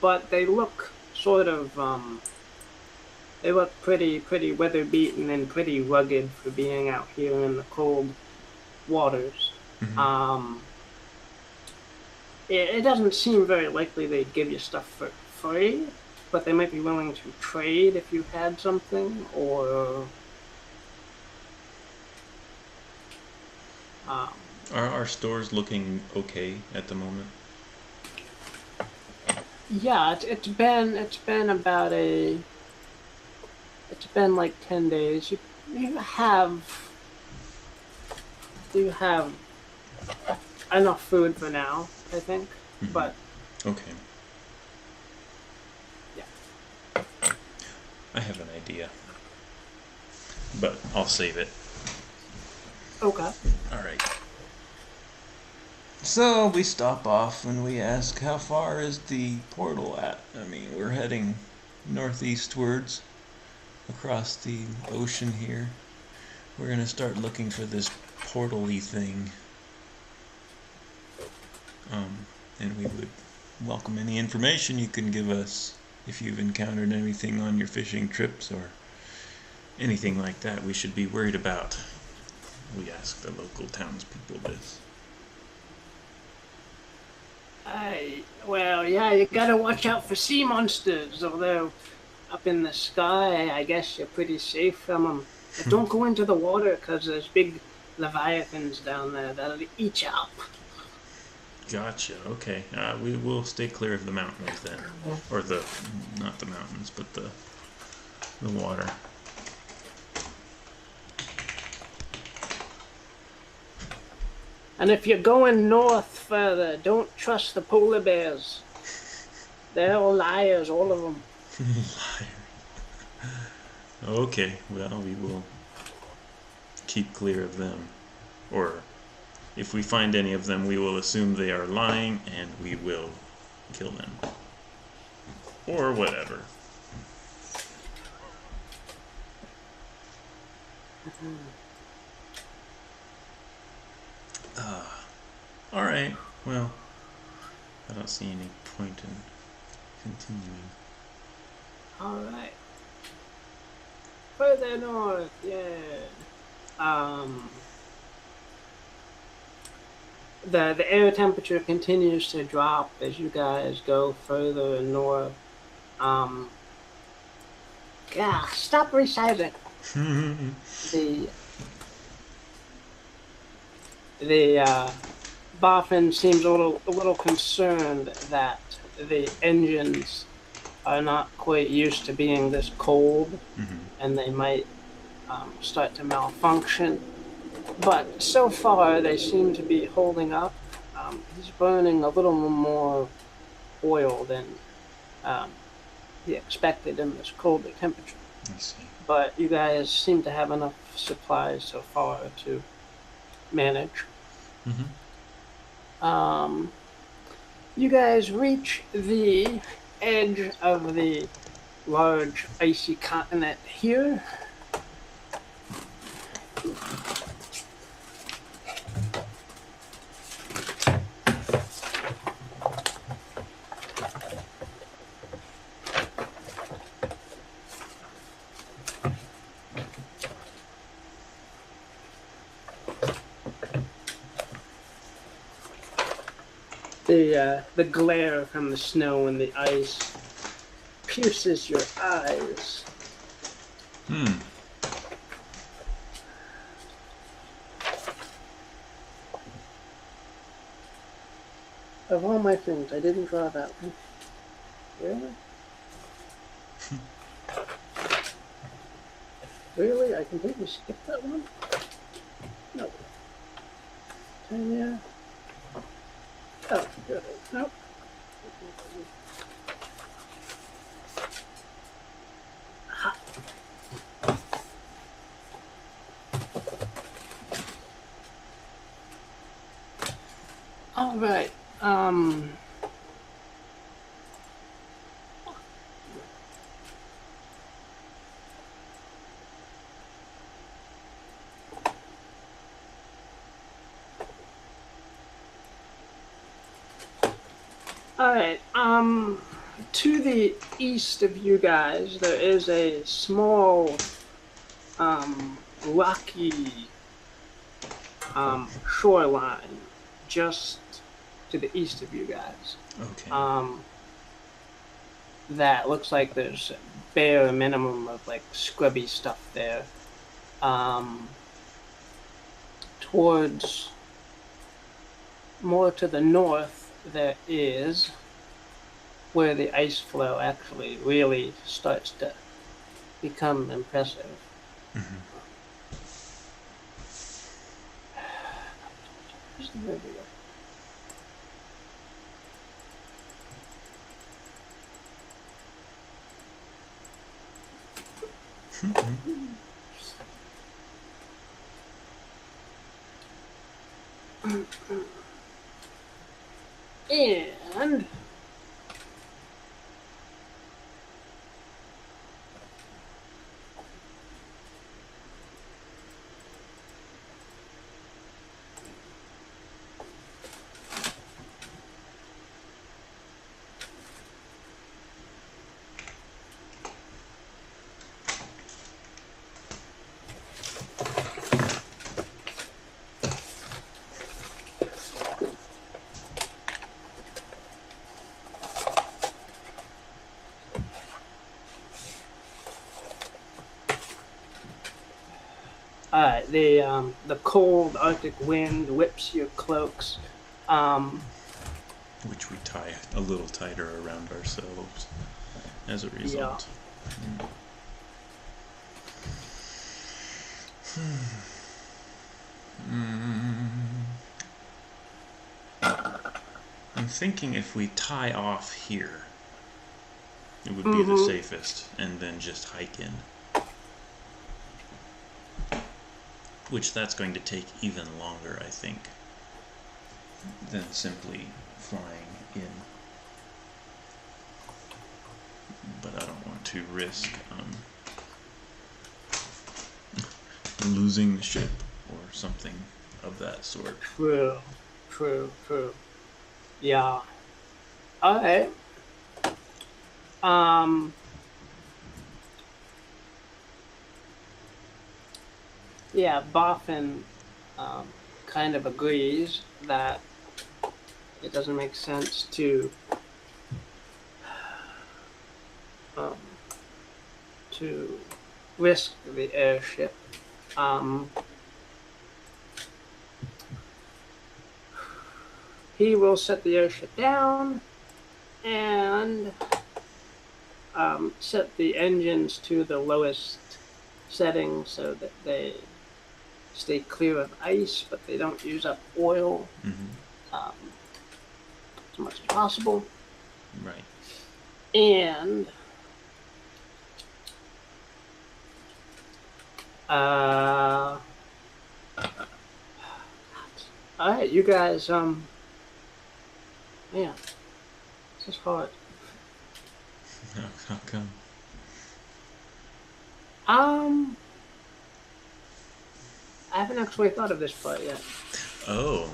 But they look sort of they look pretty weather beaten and pretty rugged for being out here in the cold waters. It doesn't seem very likely they'd give you stuff for free, but they might be willing to trade if you had something, or are our stores looking okay at the moment? Yeah, it's been like 10 days. You have enough food for now, I think. But okay. Yeah. I have an idea, but I'll save it. Okay. All right. So we stop off and we ask, how far is the portal at? I mean, we're heading northeastwards across the ocean here. We're going to start looking for this portal-y thing. And we would welcome any information you can give us if you've encountered anything on your fishing trips or anything like that we should be worried about. We ask the local townspeople this. Well, yeah, you gotta watch out for sea monsters, although up in the sky, I guess you're pretty safe from them. But don't go into the water, because there's big leviathans down there that'll eat you up. Gotcha, okay. We will stay clear of the mountains then. Or not the mountains, but the water. And if you're going north further, don't trust the polar bears. They're all liars, all of them. Liar. Okay, well, we will keep clear of them. Or if we find any of them, we will assume they are lying and we will kill them. Or whatever. Alright, well, I don't see any point in continuing. Alright. Further north, yeah. The air temperature continues to drop as you guys go further north. Yeah, stop resizing. The Boffin seems a little concerned that the engines are not quite used to being this cold, and they might start to malfunction. But so far, they seem to be holding up. He's burning a little more oil than he expected in this colder temperature. I see. But you guys seem to have enough supplies so far to manage. Mm-hmm. You guys reach the edge of the large icy continent here. The glare from the snow and the ice pierces your eyes. Of all my things, I didn't draw that one. Really? Really? I completely skipped that one? No. Yeah. Oh, good. Nope. Ha. All right. Alright, to the east of you guys, there is a small, rocky, shoreline just to the east of you guys. Okay. That looks like there's bare minimum of, like, scrubby stuff there. Towards more to the north, there is where the ice flow actually really starts to become impressive. Mm-hmm. Where's the river? And the cold Arctic wind whips your cloaks. Which we tie a little tighter around ourselves as a result. Yeah. I'm thinking if we tie off here, it would be the safest, and then just hike in. Which that's going to take even longer, I think, than simply flying in. But I don't want to risk losing the ship or something of that sort. True. Yeah. Alright. Yeah, Boffin kind of agrees that it doesn't make sense to risk the airship. He will set the airship down and set the engines to the lowest setting so that they stay clear of ice, but they don't use up oil as much as possible. Right. And All right, you guys. Man, this is hard. How come? I haven't actually thought of this part yet. Oh.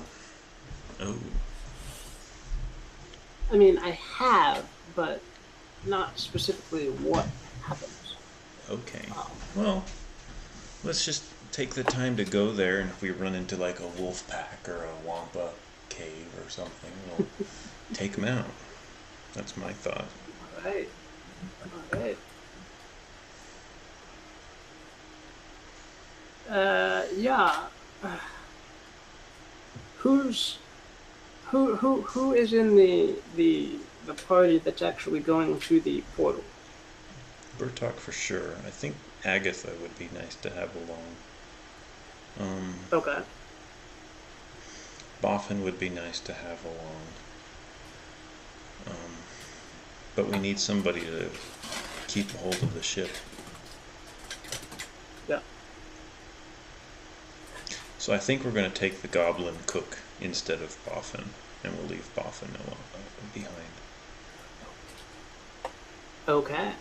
I mean, I have, but not specifically what happens. Okay. Well, let's just take the time to go there, and if we run into like a wolf pack or a wampa cave or something, we'll take them out. That's my thought. All right. All right. Yeah. Who is in the party that's actually going to the portal? Bertok for sure. I think Agatha would be nice to have along. Okay. Boffin would be nice to have along. But we need somebody to keep a hold of the ship. Yeah. So I think we're going to take the goblin cook instead of Boffin, and we'll leave Boffin behind. Okay.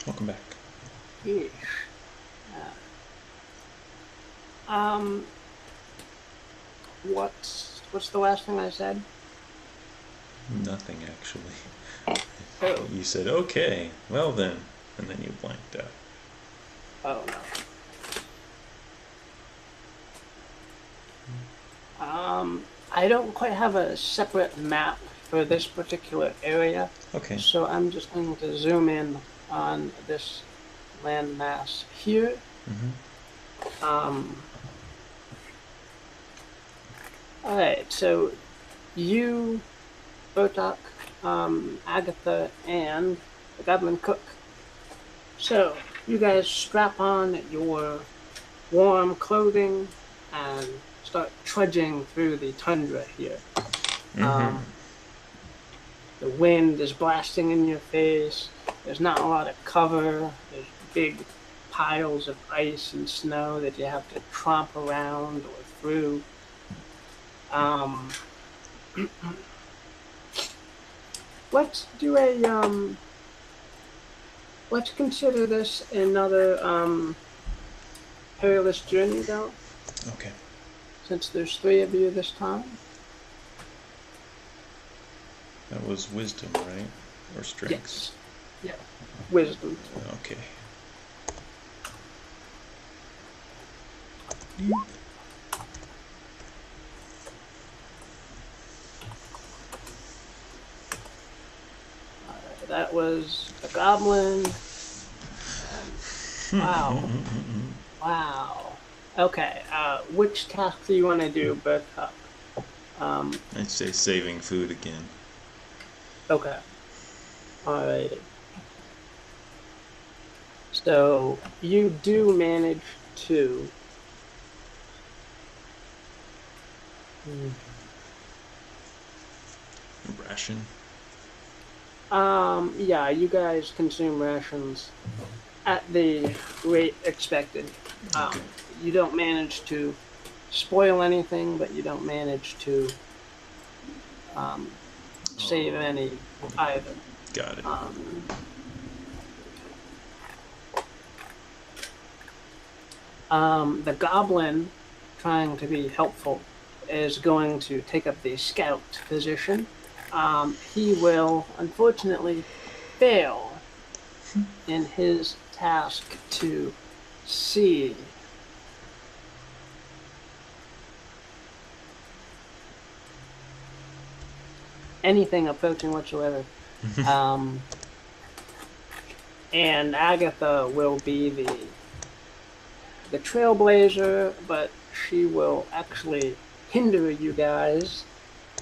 Welcome back. Yeesh. What's the last thing I said? Nothing, actually. Oh. You said, okay, well then, and then you blanked out. Oh no. I don't quite have a separate map for this particular area. Okay. So I'm just going to zoom in on this landmass here. All right, so you, Bertok, Agatha, and the Goblin Cook. So you guys strap on your warm clothing and start trudging through the tundra here. The wind is blasting in your face. There's not a lot of cover. There's big piles of ice and snow that you have to tromp around or through. Let's do a let's consider this another perilous journey, though. Okay. Since there's 3 of you this time. That was wisdom, right? Or strength? Yes. Yeah. Wisdom. Okay. That was a goblin. Wow. Wow. Okay. Which task do you want to do, Bertok? I'd say saving food again. Okay. Alrighty. So you do manage to Ration? yeah, you guys consume rations at the rate expected. Okay. You don't manage to spoil anything, but you don't manage to save any either. Got it. The goblin, trying to be helpful, is going to take up the scout position. He will unfortunately fail in his task to see anything approaching whatsoever. And Agatha will be the trailblazer, but she will actually hinder you guys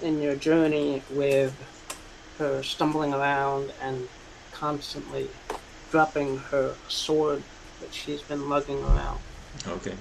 in your journey with her stumbling around and constantly dropping her sword that she's been lugging around. Okay.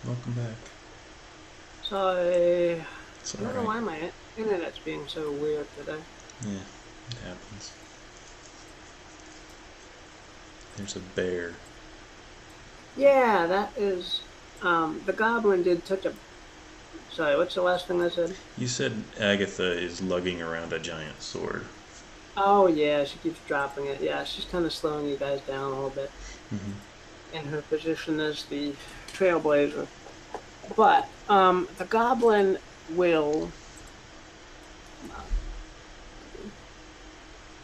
Welcome back. Sorry. I don't know Right. why my internet's being so weird today. Yeah, it happens. There's a bear. Yeah, that is. The goblin did touch a. Sorry, what's the last thing I said? You said Agatha is lugging around a giant sword. Oh, yeah, she keeps dropping it. Yeah, she's kind of slowing you guys down a little bit in her position as the trailblazer. But the goblin will.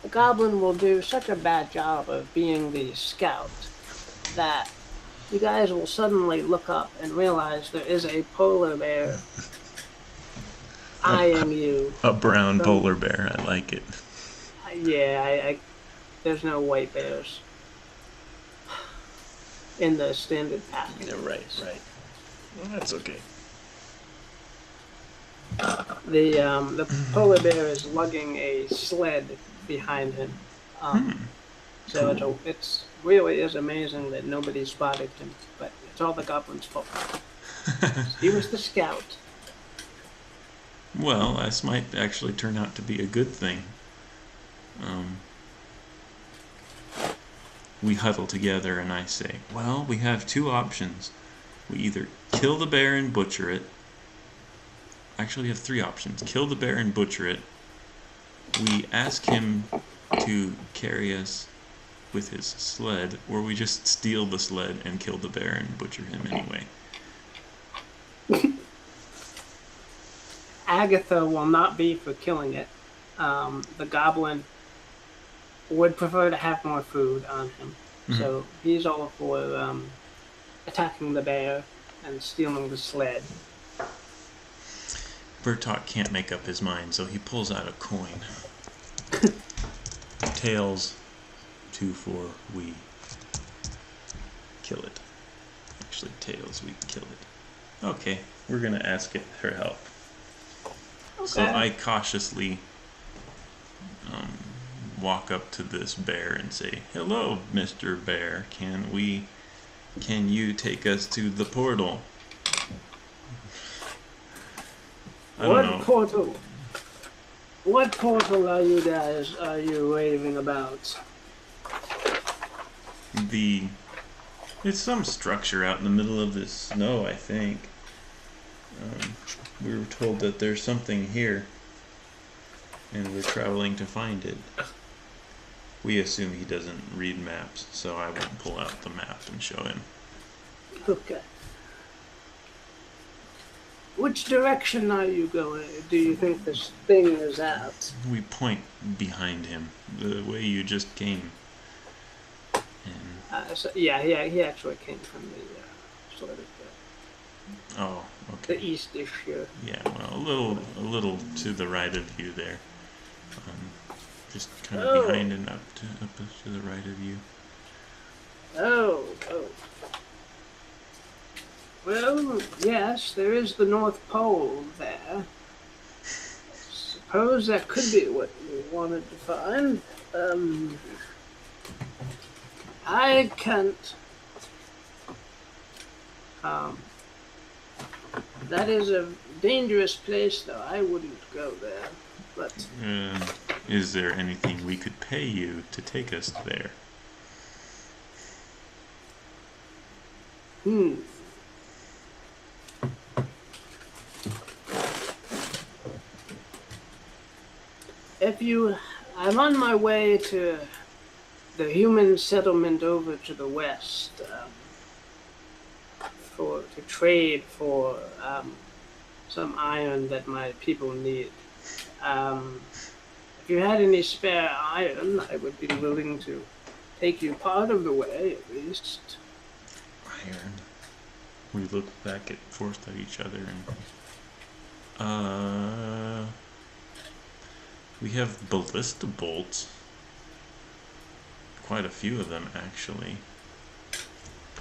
The goblin will do such a bad job of being the scout that you guys will suddenly look up and realize there is a polar bear eyeing you. A brown polar bear. I like it. Yeah, there's no white bears in the standard pack. Yeah, right. Well, that's okay. The polar bear is lugging a sled behind him. So cool. It's really is amazing that nobody spotted him, but it's all the goblin's fault. He was the scout. Well, this might actually turn out to be a good thing. We huddle together and I say, well, we have two options. We either kill the bear and butcher it. Actually, we have three options. Kill the bear and butcher it. We ask him to carry us with his sled, or we just steal the sled and kill the bear and butcher him anyway. Agatha will not be for killing it. The goblin would prefer to have more food on him. So he's all for attacking the bear and stealing the sled. Bertok can't make up his mind, so he pulls out a coin. Tails, 2-4, we kill it. Actually, tails, we kill it. Okay, we're gonna ask it for help. Okay. So I cautiously walk up to this bear and say, "Hello, Mr. Bear. Can you take us to the portal?" What portal? What portal are you raving about? It's some structure out in the middle of this snow, I think. We were told that there's something here, and we're traveling to find it. We assume he doesn't read maps, so I won't pull out the map and show him. Okay. Which direction are you going? Do you think this thing is at? We point behind him, the way you just came. He actually came from the sort of oh, okay. The east-ish here. Yeah, well, a little to the right of you there. Just kind of behind and up to the right of you. Oh. Well, yes, there is the North Pole there. Suppose that could be what you wanted to find. I can't. That is a dangerous place, though. I wouldn't go there. But is there anything we could pay you to take us there? I'm on my way to the human settlement over to the west to trade for some iron that my people need. If you had any spare iron, I would be willing to take you part of the way, at least. Iron. We look back forth at each other and we have ballista bolts. Quite a few of them, actually.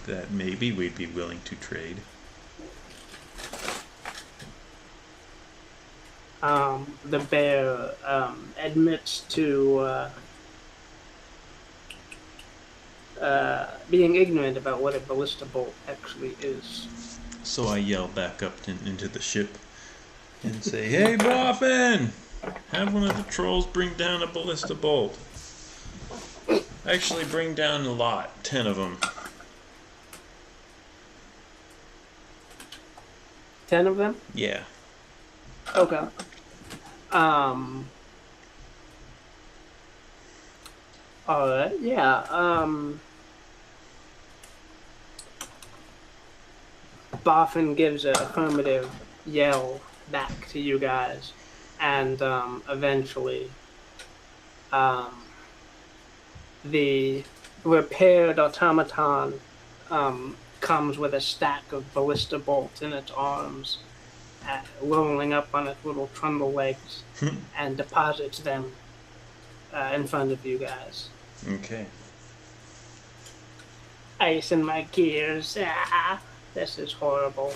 That maybe we'd be willing to trade. The bear admits to being ignorant about what a ballista bolt actually is. So I yell back up into the ship and say, "Hey, Raffin! Have one of the trolls bring down a ballista bolt. Actually, bring down a lot, 10 of them." 10 of them? Yeah. Okay. Alright, yeah, Boffin gives an affirmative yell back to you guys, and, eventually, the repaired automaton, comes with a stack of ballista bolts in its arms, rolling up on its little trundle legs, and deposits them in front of you guys. Okay. Ice in my gears. This is horrible.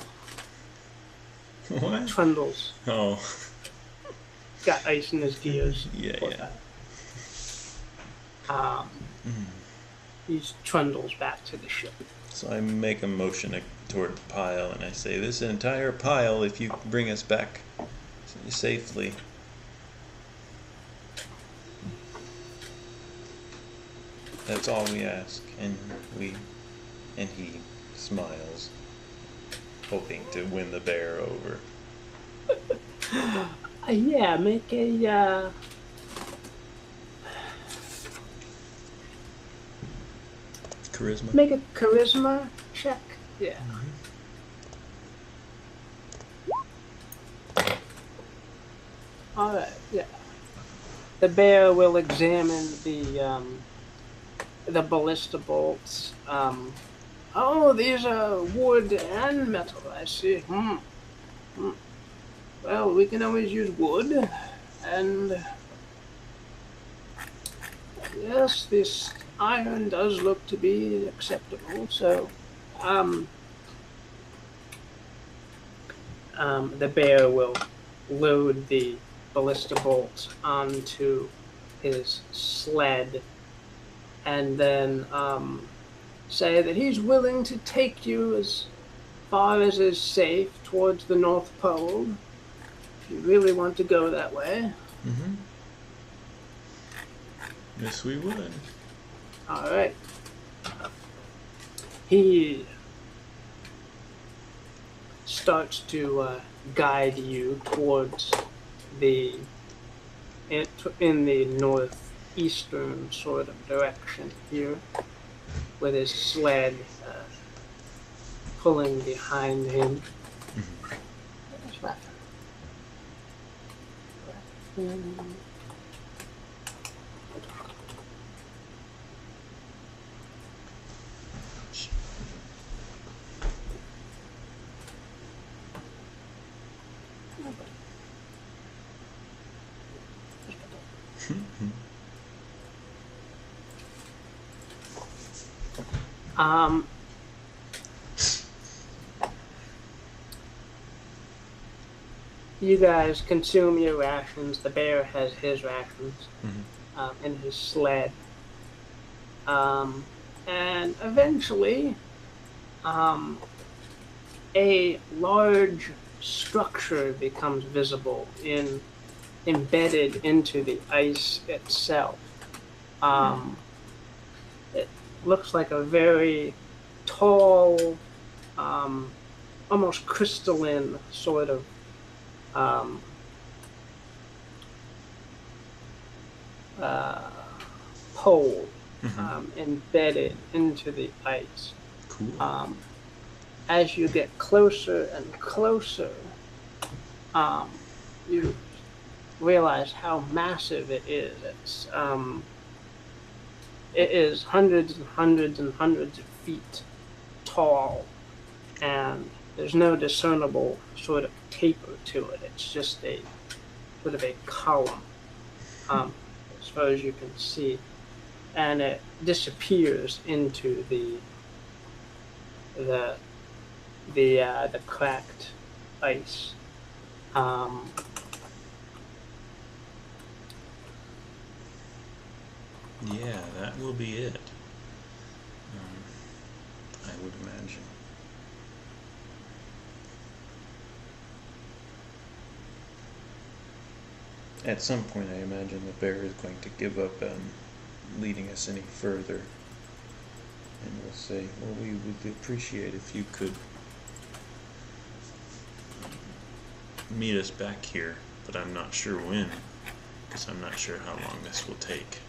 What? Trundles. Oh. Got ice in his gears. Yeah. He trundles back to the ship. So I make a motion toward the pile, and I say, "This entire pile, if you bring us back safely." That's all we ask, and he smiles, hoping to win the bear over. Yeah, make a charisma. Make a charisma check. Yeah. All right. Yeah. The bear will examine the ballista bolts. Oh, these are wood and metal. I see. Well, we can always use wood, and yes, this iron does look to be acceptable. So, the bear will load the ballista bolts onto his sled, and then say that he's willing to take you as far as is safe towards the North Pole, if you really want to go that way. Mm-hmm. Yes, we would. All right. He starts to guide you towards in the northeastern sort of direction here, with his sled pulling behind him. Mm-hmm. There's Raffin. You guys consume your rations. The bear has his rations in his sled. And eventually, a large structure becomes visible embedded into the ice itself. It looks like a very tall, almost crystalline sort of pole embedded into the ice. Cool. As you get closer and closer, you realize how massive it is. It is hundreds and hundreds and hundreds of feet tall, and there's no discernible sort of taper to it. It's just a sort of a column, as far as you can see, and it disappears into the cracked ice. Yeah, that will be it. I would imagine. At some point, I imagine the bear is going to give up leading us any further. And we'll say, well, we would appreciate if you could meet us back here, but I'm not sure when, because I'm not sure how long this will take.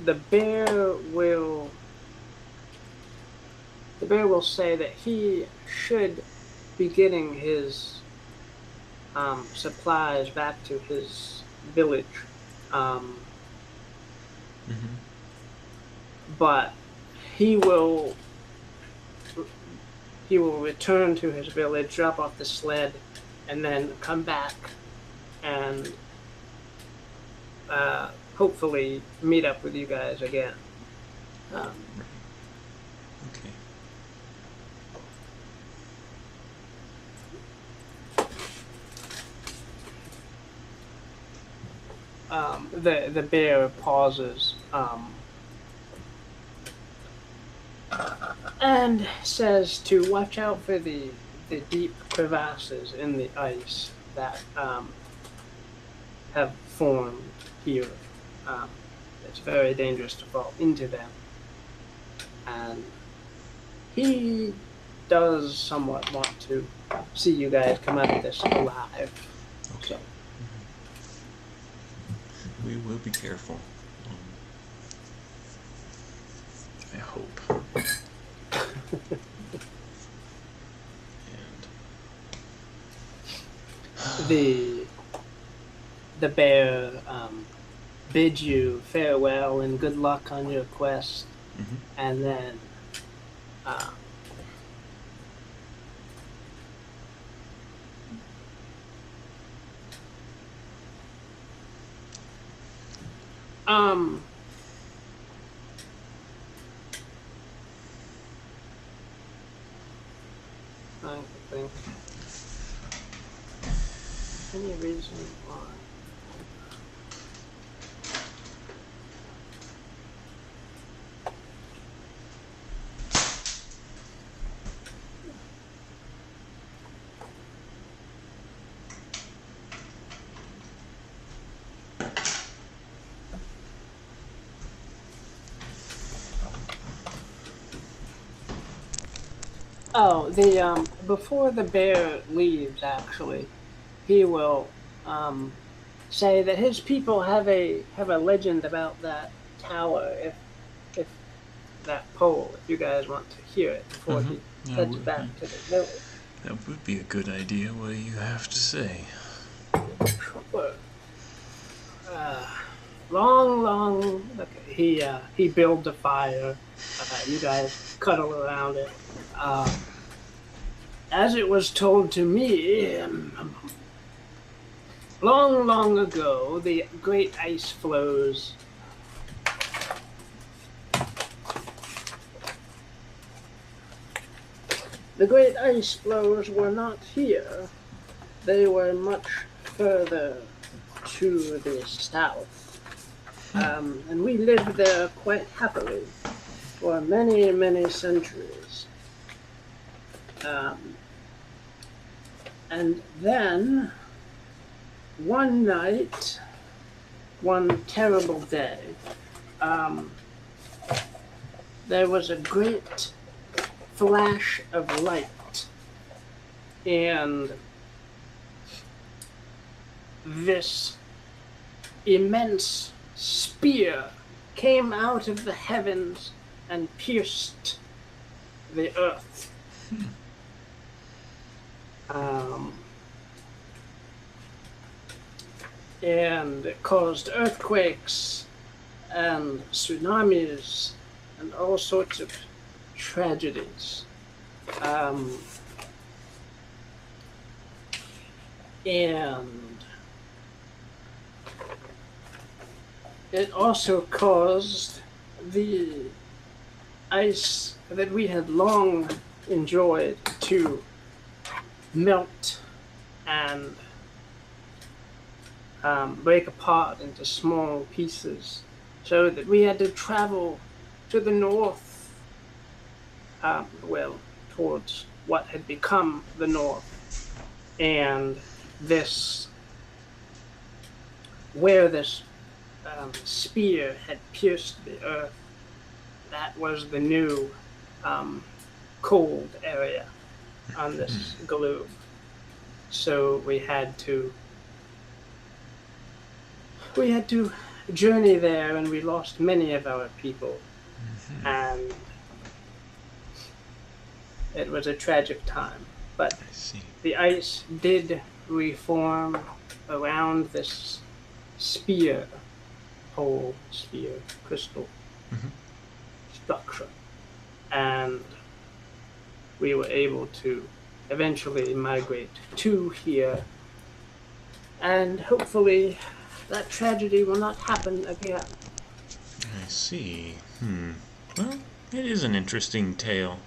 The bear will say that he should be getting his supplies back to his village, but he will return to his village, drop off the sled, and then come back and hopefully meet up with you guys again. Okay. The bear pauses and says to watch out for the deep crevasses in the ice that have formed here. It's very dangerous to fall into them. And he does somewhat want to see you guys come out of this alive. Okay. So. We will be careful. I hope. And the bear bids you farewell and good luck on your quest, and then Uh, um, I think any reason why. Oh, the before the bear leaves, actually, he will say that his people have a legend about that tower. If that pole, if you guys want to hear it before he heads back to the village. That would be a good idea. What do you have to say? Sure. Long. He builds a fire. You guys cuddle around it. As it was told to me, long ago, the great ice flows were not here. They were much further to the south. And we lived there quite happily for many centuries. And then, one night, one terrible day, there was a great flash of light, and this immense spear came out of the heavens and pierced the earth. And it caused earthquakes and tsunamis and all sorts of tragedies. And it also caused the ice that we had long enjoyed to melt and break apart into small pieces, so that we had to travel to the north, towards what had become the north, and where this spear had pierced the earth, that was the new cold area on this globe. So we had to journey there, and we lost many of our people. And it was a tragic time. But the ice did reform around this crystal structure. And we were able to eventually migrate to here. And hopefully that tragedy will not happen again. I see. Well, it is an interesting tale.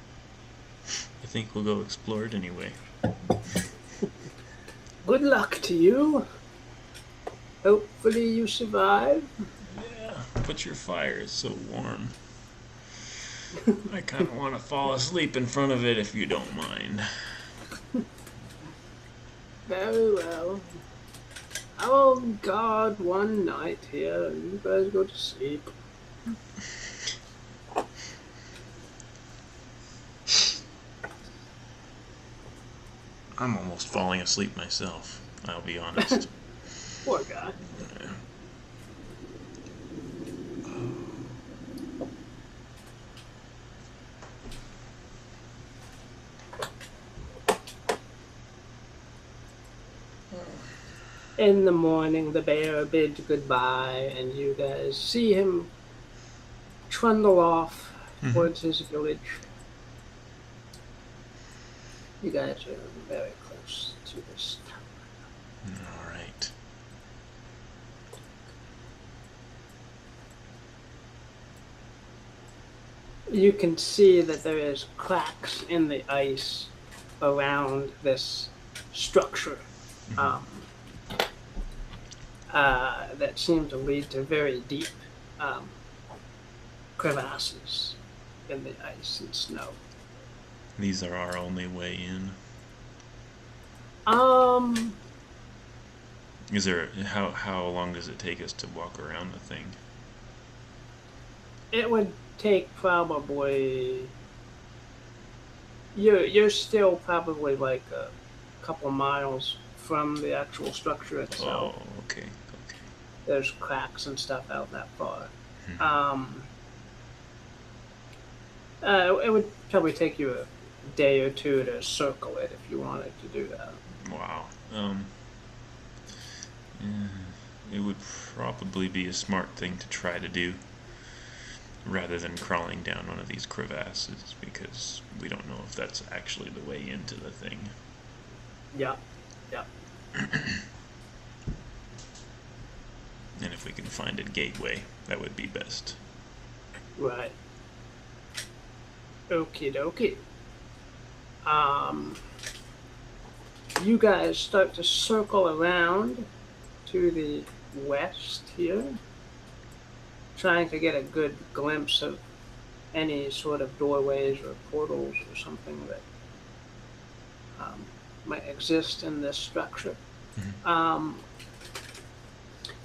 I think we'll go explore it anyway. Good luck to you. Hopefully you survive. Yeah, but your fire is so warm. I kind of want to fall asleep in front of it if you don't mind. Very well. I'll guard one night here and you guys go to sleep. I'm almost falling asleep myself, I'll be honest. Poor guy. Yeah. In the morning, the bear bids goodbye, and you guys see him trundle off towards his village. You guys are very close to this tower. All right. You can see that there is cracks in the ice around this structure that seem to lead to very deep crevasses in the ice and snow. These are our only way in. Is there how long does it take us to walk around the thing? It would take probably. You're still probably like a couple miles from the actual structure itself. Oh, okay. There's cracks and stuff out that far. It would probably take you a day or two to circle it if you wanted to do that. Wow. It would probably be a smart thing to try to do rather than crawling down one of these crevasses, because we don't know if that's actually the way into the thing. Yeah. And if we can find a gateway, that would be best. Right. Okie dokie. You guys start to circle around to the west here, trying to get a good glimpse of any sort of doorways or portals or something that might exist in this structure.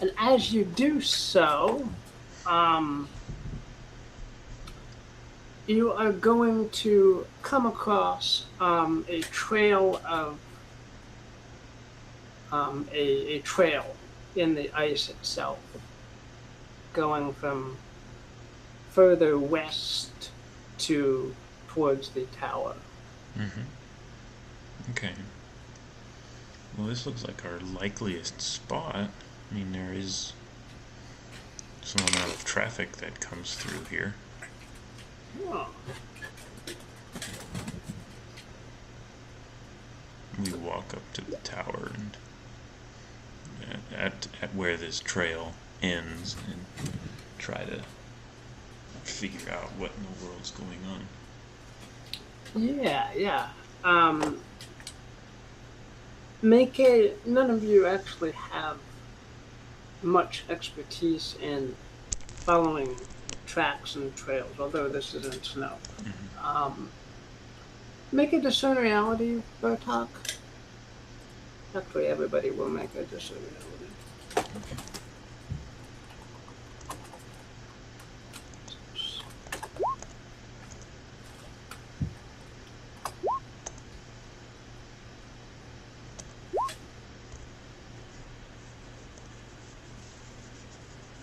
And as you do so, you are going to come across a trail of a trail in the ice itself, going from further west towards the tower. Okay. Well, this looks like our likeliest spot. I mean, there is some amount of traffic that comes through here. Oh. We walk up to the tower and at where this trail ends and try to figure out what in the world's going on. Yeah. None of you actually have much expertise in following tracks and trails, although this isn't snow. Make a discern reality, Bertok. Actually, everybody will make a discern reality.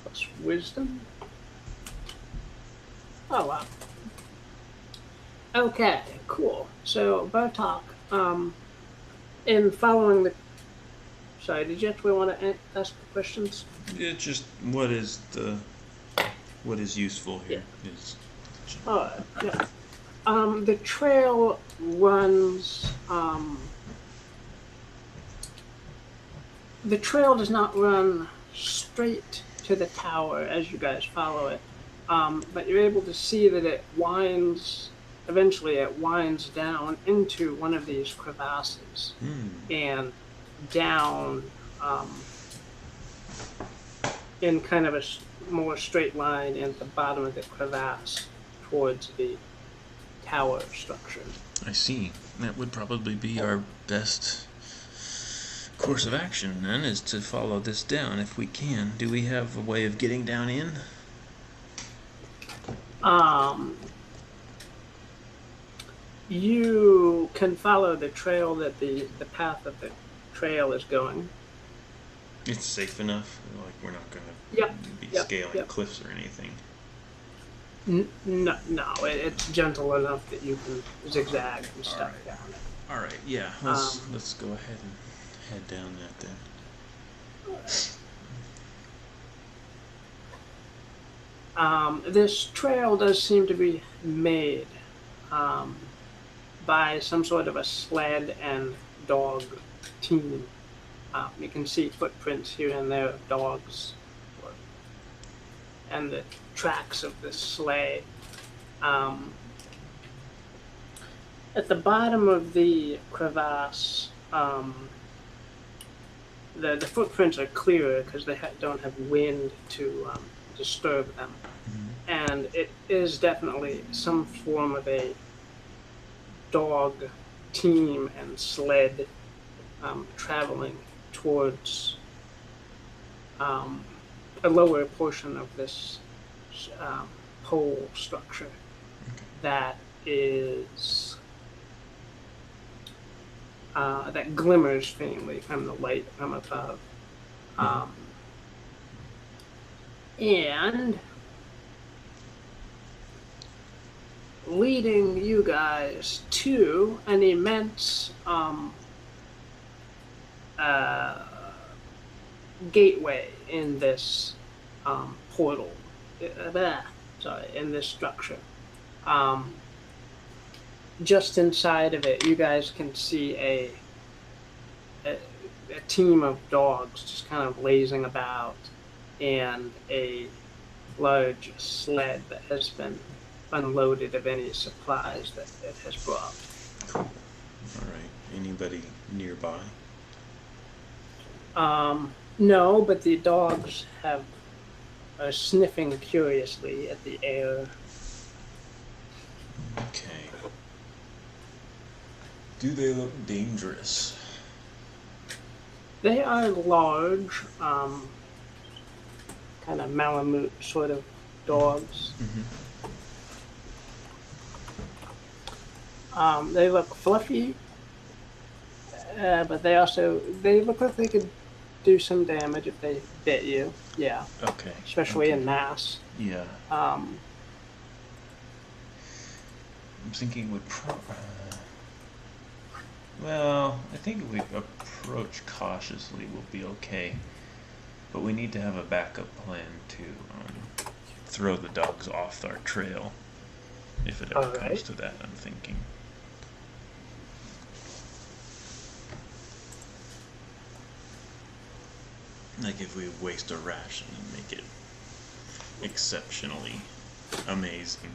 Plus wisdom. Oh, wow. Okay, cool. So, Bertok, in following the... Sorry, did you actually want to ask questions? Yeah, just what is useful here? Yeah. The trail runs... the trail does not run straight to the tower as you guys follow it. But you're able to see that eventually it winds down into one of these crevasses and down in kind of a more straight line at the bottom of the crevasse towards the tower structure. I see. That would probably be our best course of action then, is to follow this down if we can. Do we have a way of getting down in? You can follow the trail that the path of the trail is going. It's safe enough? Like, we're not going to be scaling cliffs or anything? No, it's gentle enough that you can zigzag and stuff down it. Alright, yeah, let's go ahead and head down that then. This trail does seem to be made by some sort of a sled and dog team. You can see footprints here and there of dogs and the tracks of this sleigh. At the bottom of the crevasse, the footprints are clearer because they don't have wind to disturb them. Mm-hmm. And it is definitely some form of a dog team and sled traveling towards a lower portion of this pole structure that is that glimmers faintly from the light from above. And leading you guys to an immense gateway in this portal. In this structure. Just inside of it, you guys can see a team of dogs just kind of lazing about, and a large sled that has been unloaded of any supplies that it has brought. Cool. All right. Anybody nearby? No, but the dogs are sniffing curiously at the air. Okay. Do they look dangerous? They are large, kind of Malamute sort of dogs. Mm-hmm. They look fluffy, but they look like they could do some damage if they bit you. Yeah. Okay. Especially in mass. Yeah. I'm thinking well, I think if we approach cautiously, we'll be okay. But we need to have a backup plan to throw the dogs off our trail, if it ever comes to that, I'm thinking. Like if we waste a ration and make it exceptionally amazing.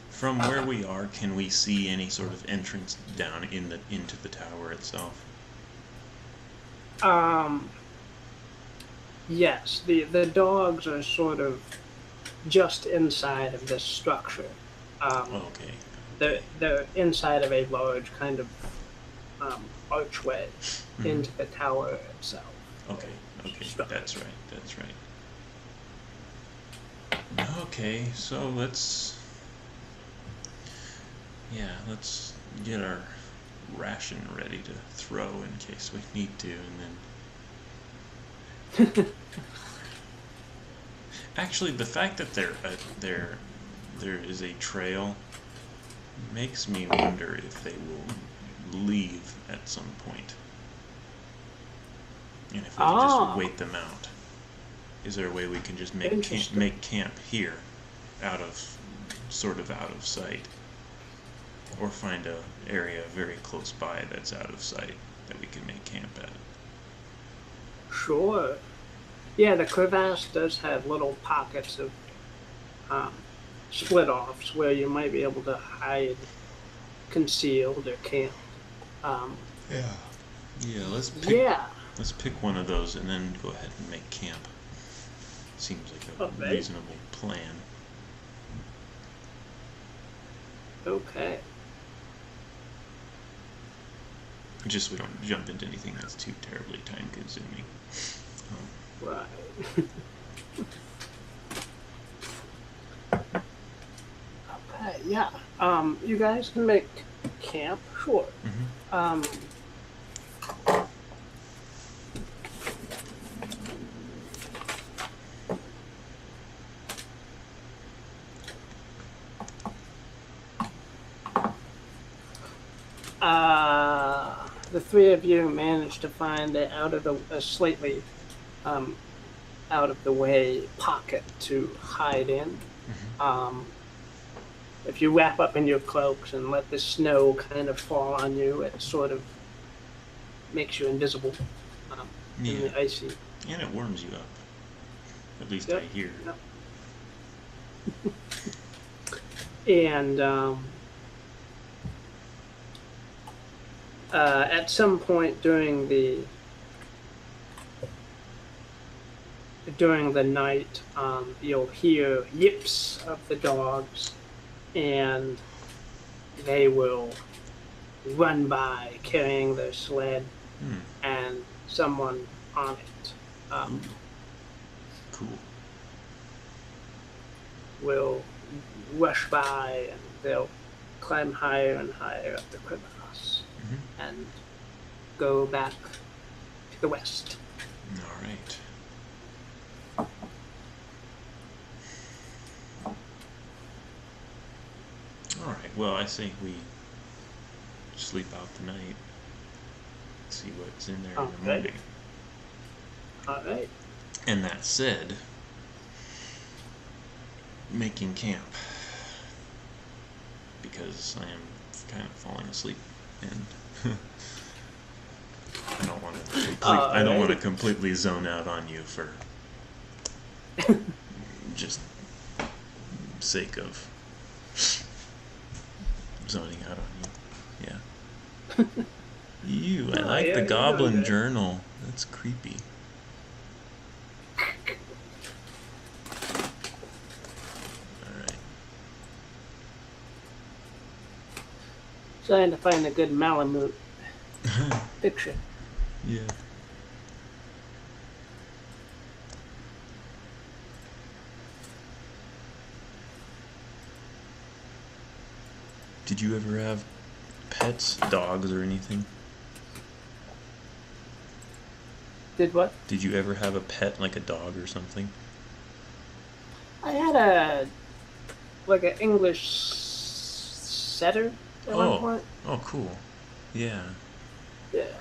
From where we are, can we see any sort of entrance down into the tower itself? Yes, the dogs are sort of just inside of this structure. Okay. They're inside of a large kind of archway into the tower itself. Okay. That's right. Okay, so let's get our ration ready to throw in case we need to, and then actually the fact that there is a trail makes me wonder if they will leave at some point, and if we can just wait them out. Is there a way we can just make camp here, out of sight, or find a area very close by that's out of sight that we can make camp at? Sure. Yeah, the crevasse does have little pockets of split-offs where you might be able to hide concealed or camp. Let's pick one of those and then go ahead and make camp. Seems like a reasonable plan. Okay. Just so we don't jump into anything that's too terribly time-consuming. Right. Okay, yeah. You guys can make camp, sure. Mm-hmm. The three of you managed to find a slightly out of the way pocket to hide in. If you wrap up in your cloaks and let the snow kind of fall on you, it sort of makes you invisible in the icy. And it warms you up. At least I hear. Yep. And at some point during the night, you'll hear yips of the dogs, and they will run by carrying their sled and someone on it. Cool. Will rush by, and they'll climb higher and higher up the crevasse and go back to the west. All right. All right. Well, I say we sleep out the night. See what's in there in the morning. All right. And that said, making camp, because I am kind of falling asleep, and I don't want to completely zone out on you for just sake of zoning out on you. Yeah. I like the goblin journal. That's creepy. Trying to find a good Malamute picture. Yeah. Did you ever have pets, dogs, or anything? Did what? Did you ever have a pet, like a dog or something? I had an English setter at one point. Oh, cool. Yeah. Yeah.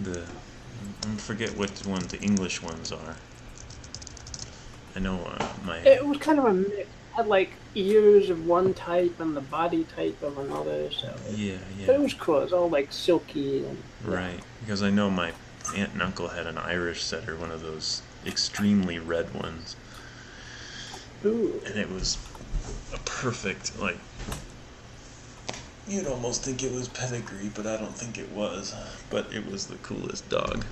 I forget which ones the English ones are. I know It was kind of a mix. It had ears of one type and the body type of another. So yeah. But it was cool. It was all silky and. Right, because I know my aunt and uncle had an Irish setter, one of those extremely red ones. Ooh. And it was a perfect You'd almost think it was pedigree, but I don't think it was. But it was the coolest dog.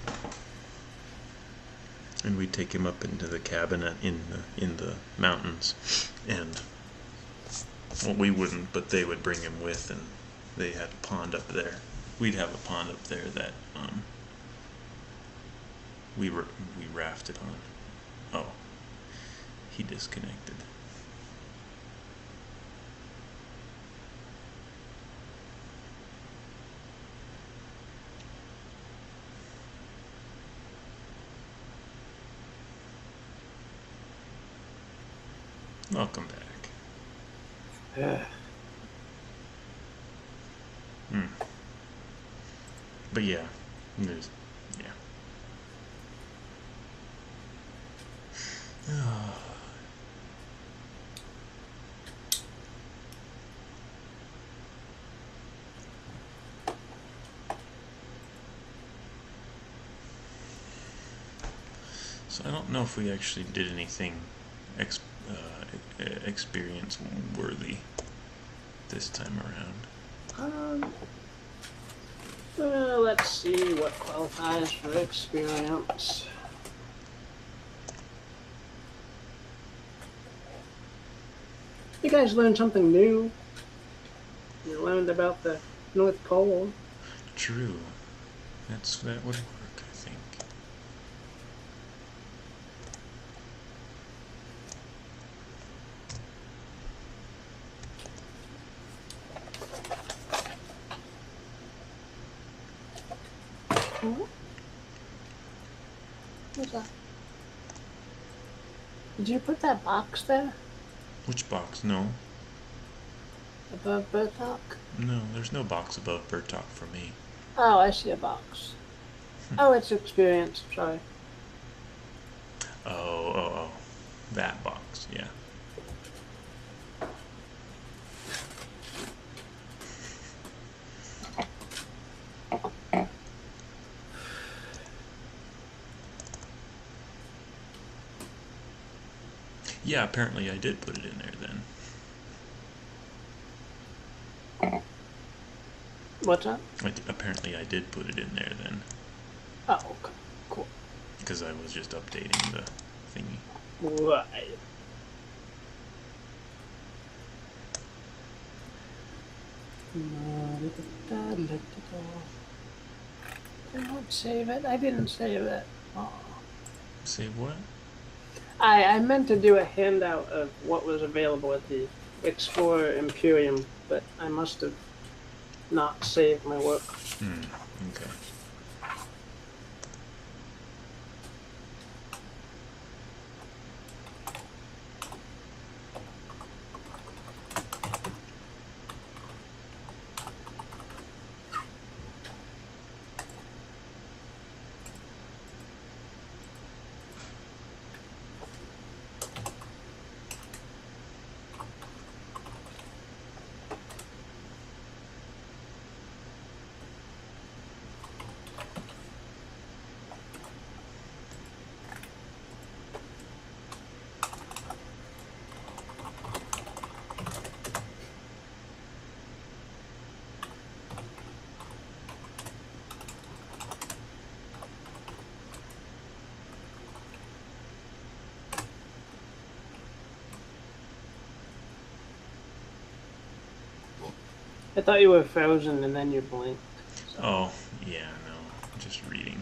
And we'd take him up into the cabin in the mountains, and we wouldn't, but they would bring him with, and they had a pond up there. We'd have a pond up there that we rafted on. Oh, he disconnected. Welcome back. Yeah. But yeah, So I don't know if we actually did anything experience worthy this time around. Let's see what qualifies for experience. You guys learned something new. You learned about the North Pole. True. That would work, I think. What's that? Did you put that box there? Which box? No. Above Bertok? No, there's no box above Bertok for me. Oh, I see a box. Oh, it's experience. Sorry. Oh. That box, yeah. Yeah, apparently I did put it in there then. What's that? Apparently I did put it in there then. Oh, okay. Cool. Because I was just updating the thingy. Right. Don't save it. I didn't save it. Oh. Save what? I meant to do a handout of what was available at the Explorer Imperium, but I must have not saved my work. Okay. I thought you were frozen and then you blinked. So. Oh, yeah, no. Just reading.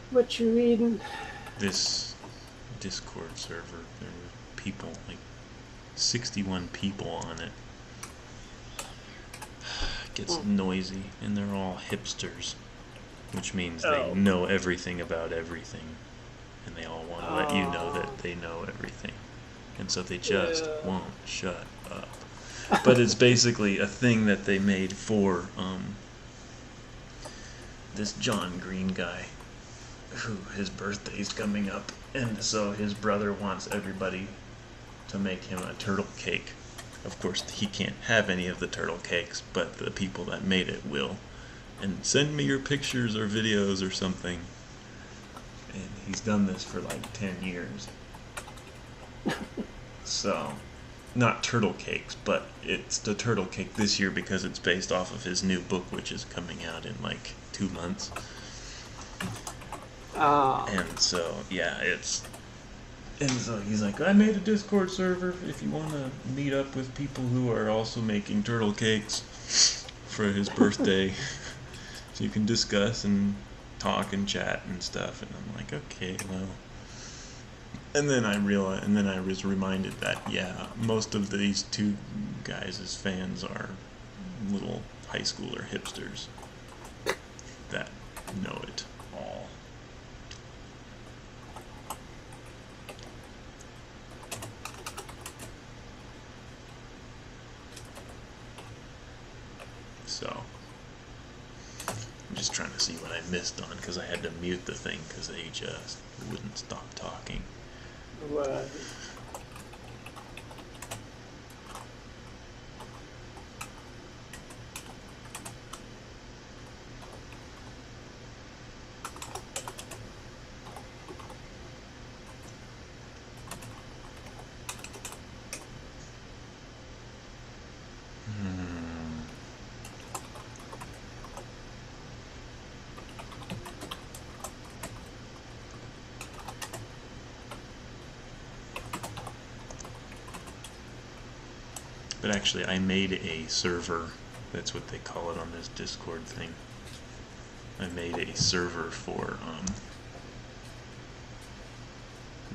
What you reading? This Discord server, there were people, like 61 people on it. It gets noisy, and they're all hipsters, which means they know everything about everything, and they all want to let you know that they know everything, and so they just won't shut up. But it's basically a thing that they made for this John Green guy, who his birthday's coming up, and so his brother wants everybody to make him a turtle cake. Of course, he can't have any of the turtle cakes, but the people that made it will. And send me your pictures or videos or something. And he's done this for like 10 years. So, not turtle cakes, but it's the turtle cake this year because it's based off of his new book, which is coming out in like 2 months. And so, yeah, and so he's like, I made a Discord server if you want to meet up with people who are also making turtle cakes for his birthday. So you can discuss and talk and chat and stuff. And I'm like, okay, well. And then I was reminded that, yeah, most of these two guys' fans are little high schooler hipsters that know it all. So, I'm just trying to see what I missed on, because I had to mute the thing because they just wouldn't stop talking. Right. But actually, I made a server. That's what they call it on this Discord thing. I made a server for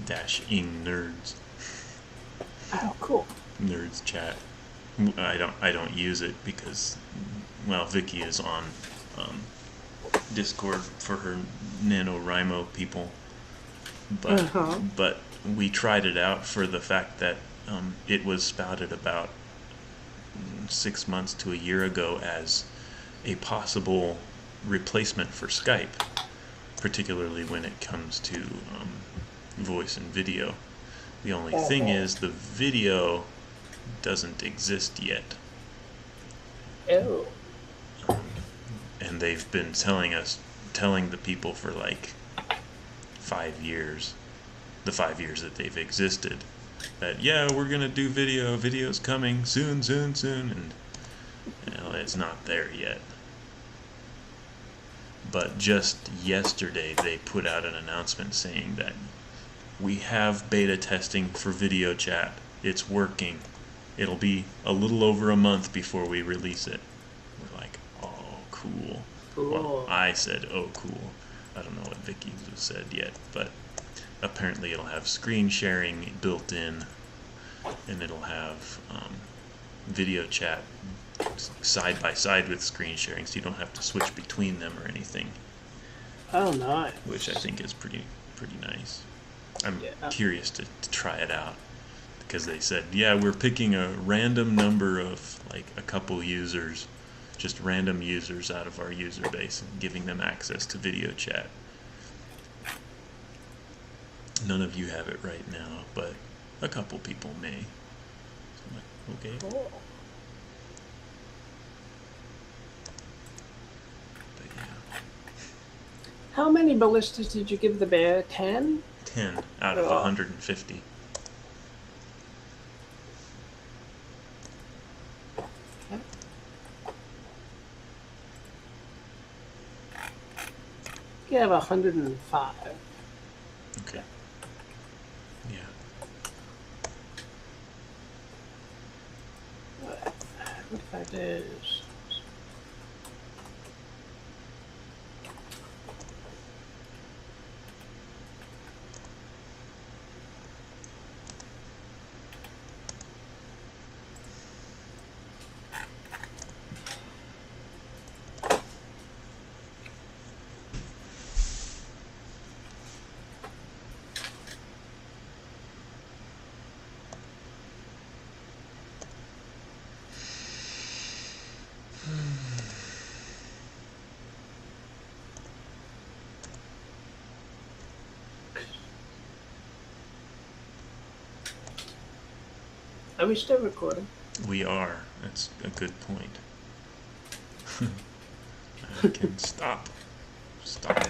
-ing nerds. Oh, cool. Nerds chat. I don't use it because, well, Vicky is on Discord for her NaNoWriMo people, but we tried it out for the fact that it was spouted about 6 months to a year ago as a possible replacement for Skype, particularly when it comes to voice and video. The only thing is the video doesn't exist yet. Oh. And they've been telling the people for like 5 years, the 5 years that they've existed, that yeah, we're gonna do video's coming soon, and it's not there yet. But just yesterday they put out an announcement saying that we have beta testing for video chat. It's working. It'll be a little over a month before we release it. We're like, oh, cool. Well, I said, oh, cool. I don't know what Vicky's said yet, but apparently it'll have screen sharing built in, and it'll have video chat side by side with screen sharing, so you don't have to switch between them or anything. Oh, nice. Which I think is pretty nice. I'm curious to try it out, because they said, yeah, we're picking a random number of like a couple users, just random users out of our user base, and giving them access to video chat. None of you have it right now, but a couple people may. So I'm like, okay. Cool. But yeah. How many ballistas did you give the bear? 10? 10 out of 150. Okay. You have 105. Okay. Yeah. What if I did? Are we still recording? We are. That's a good point. I can stop. Stop.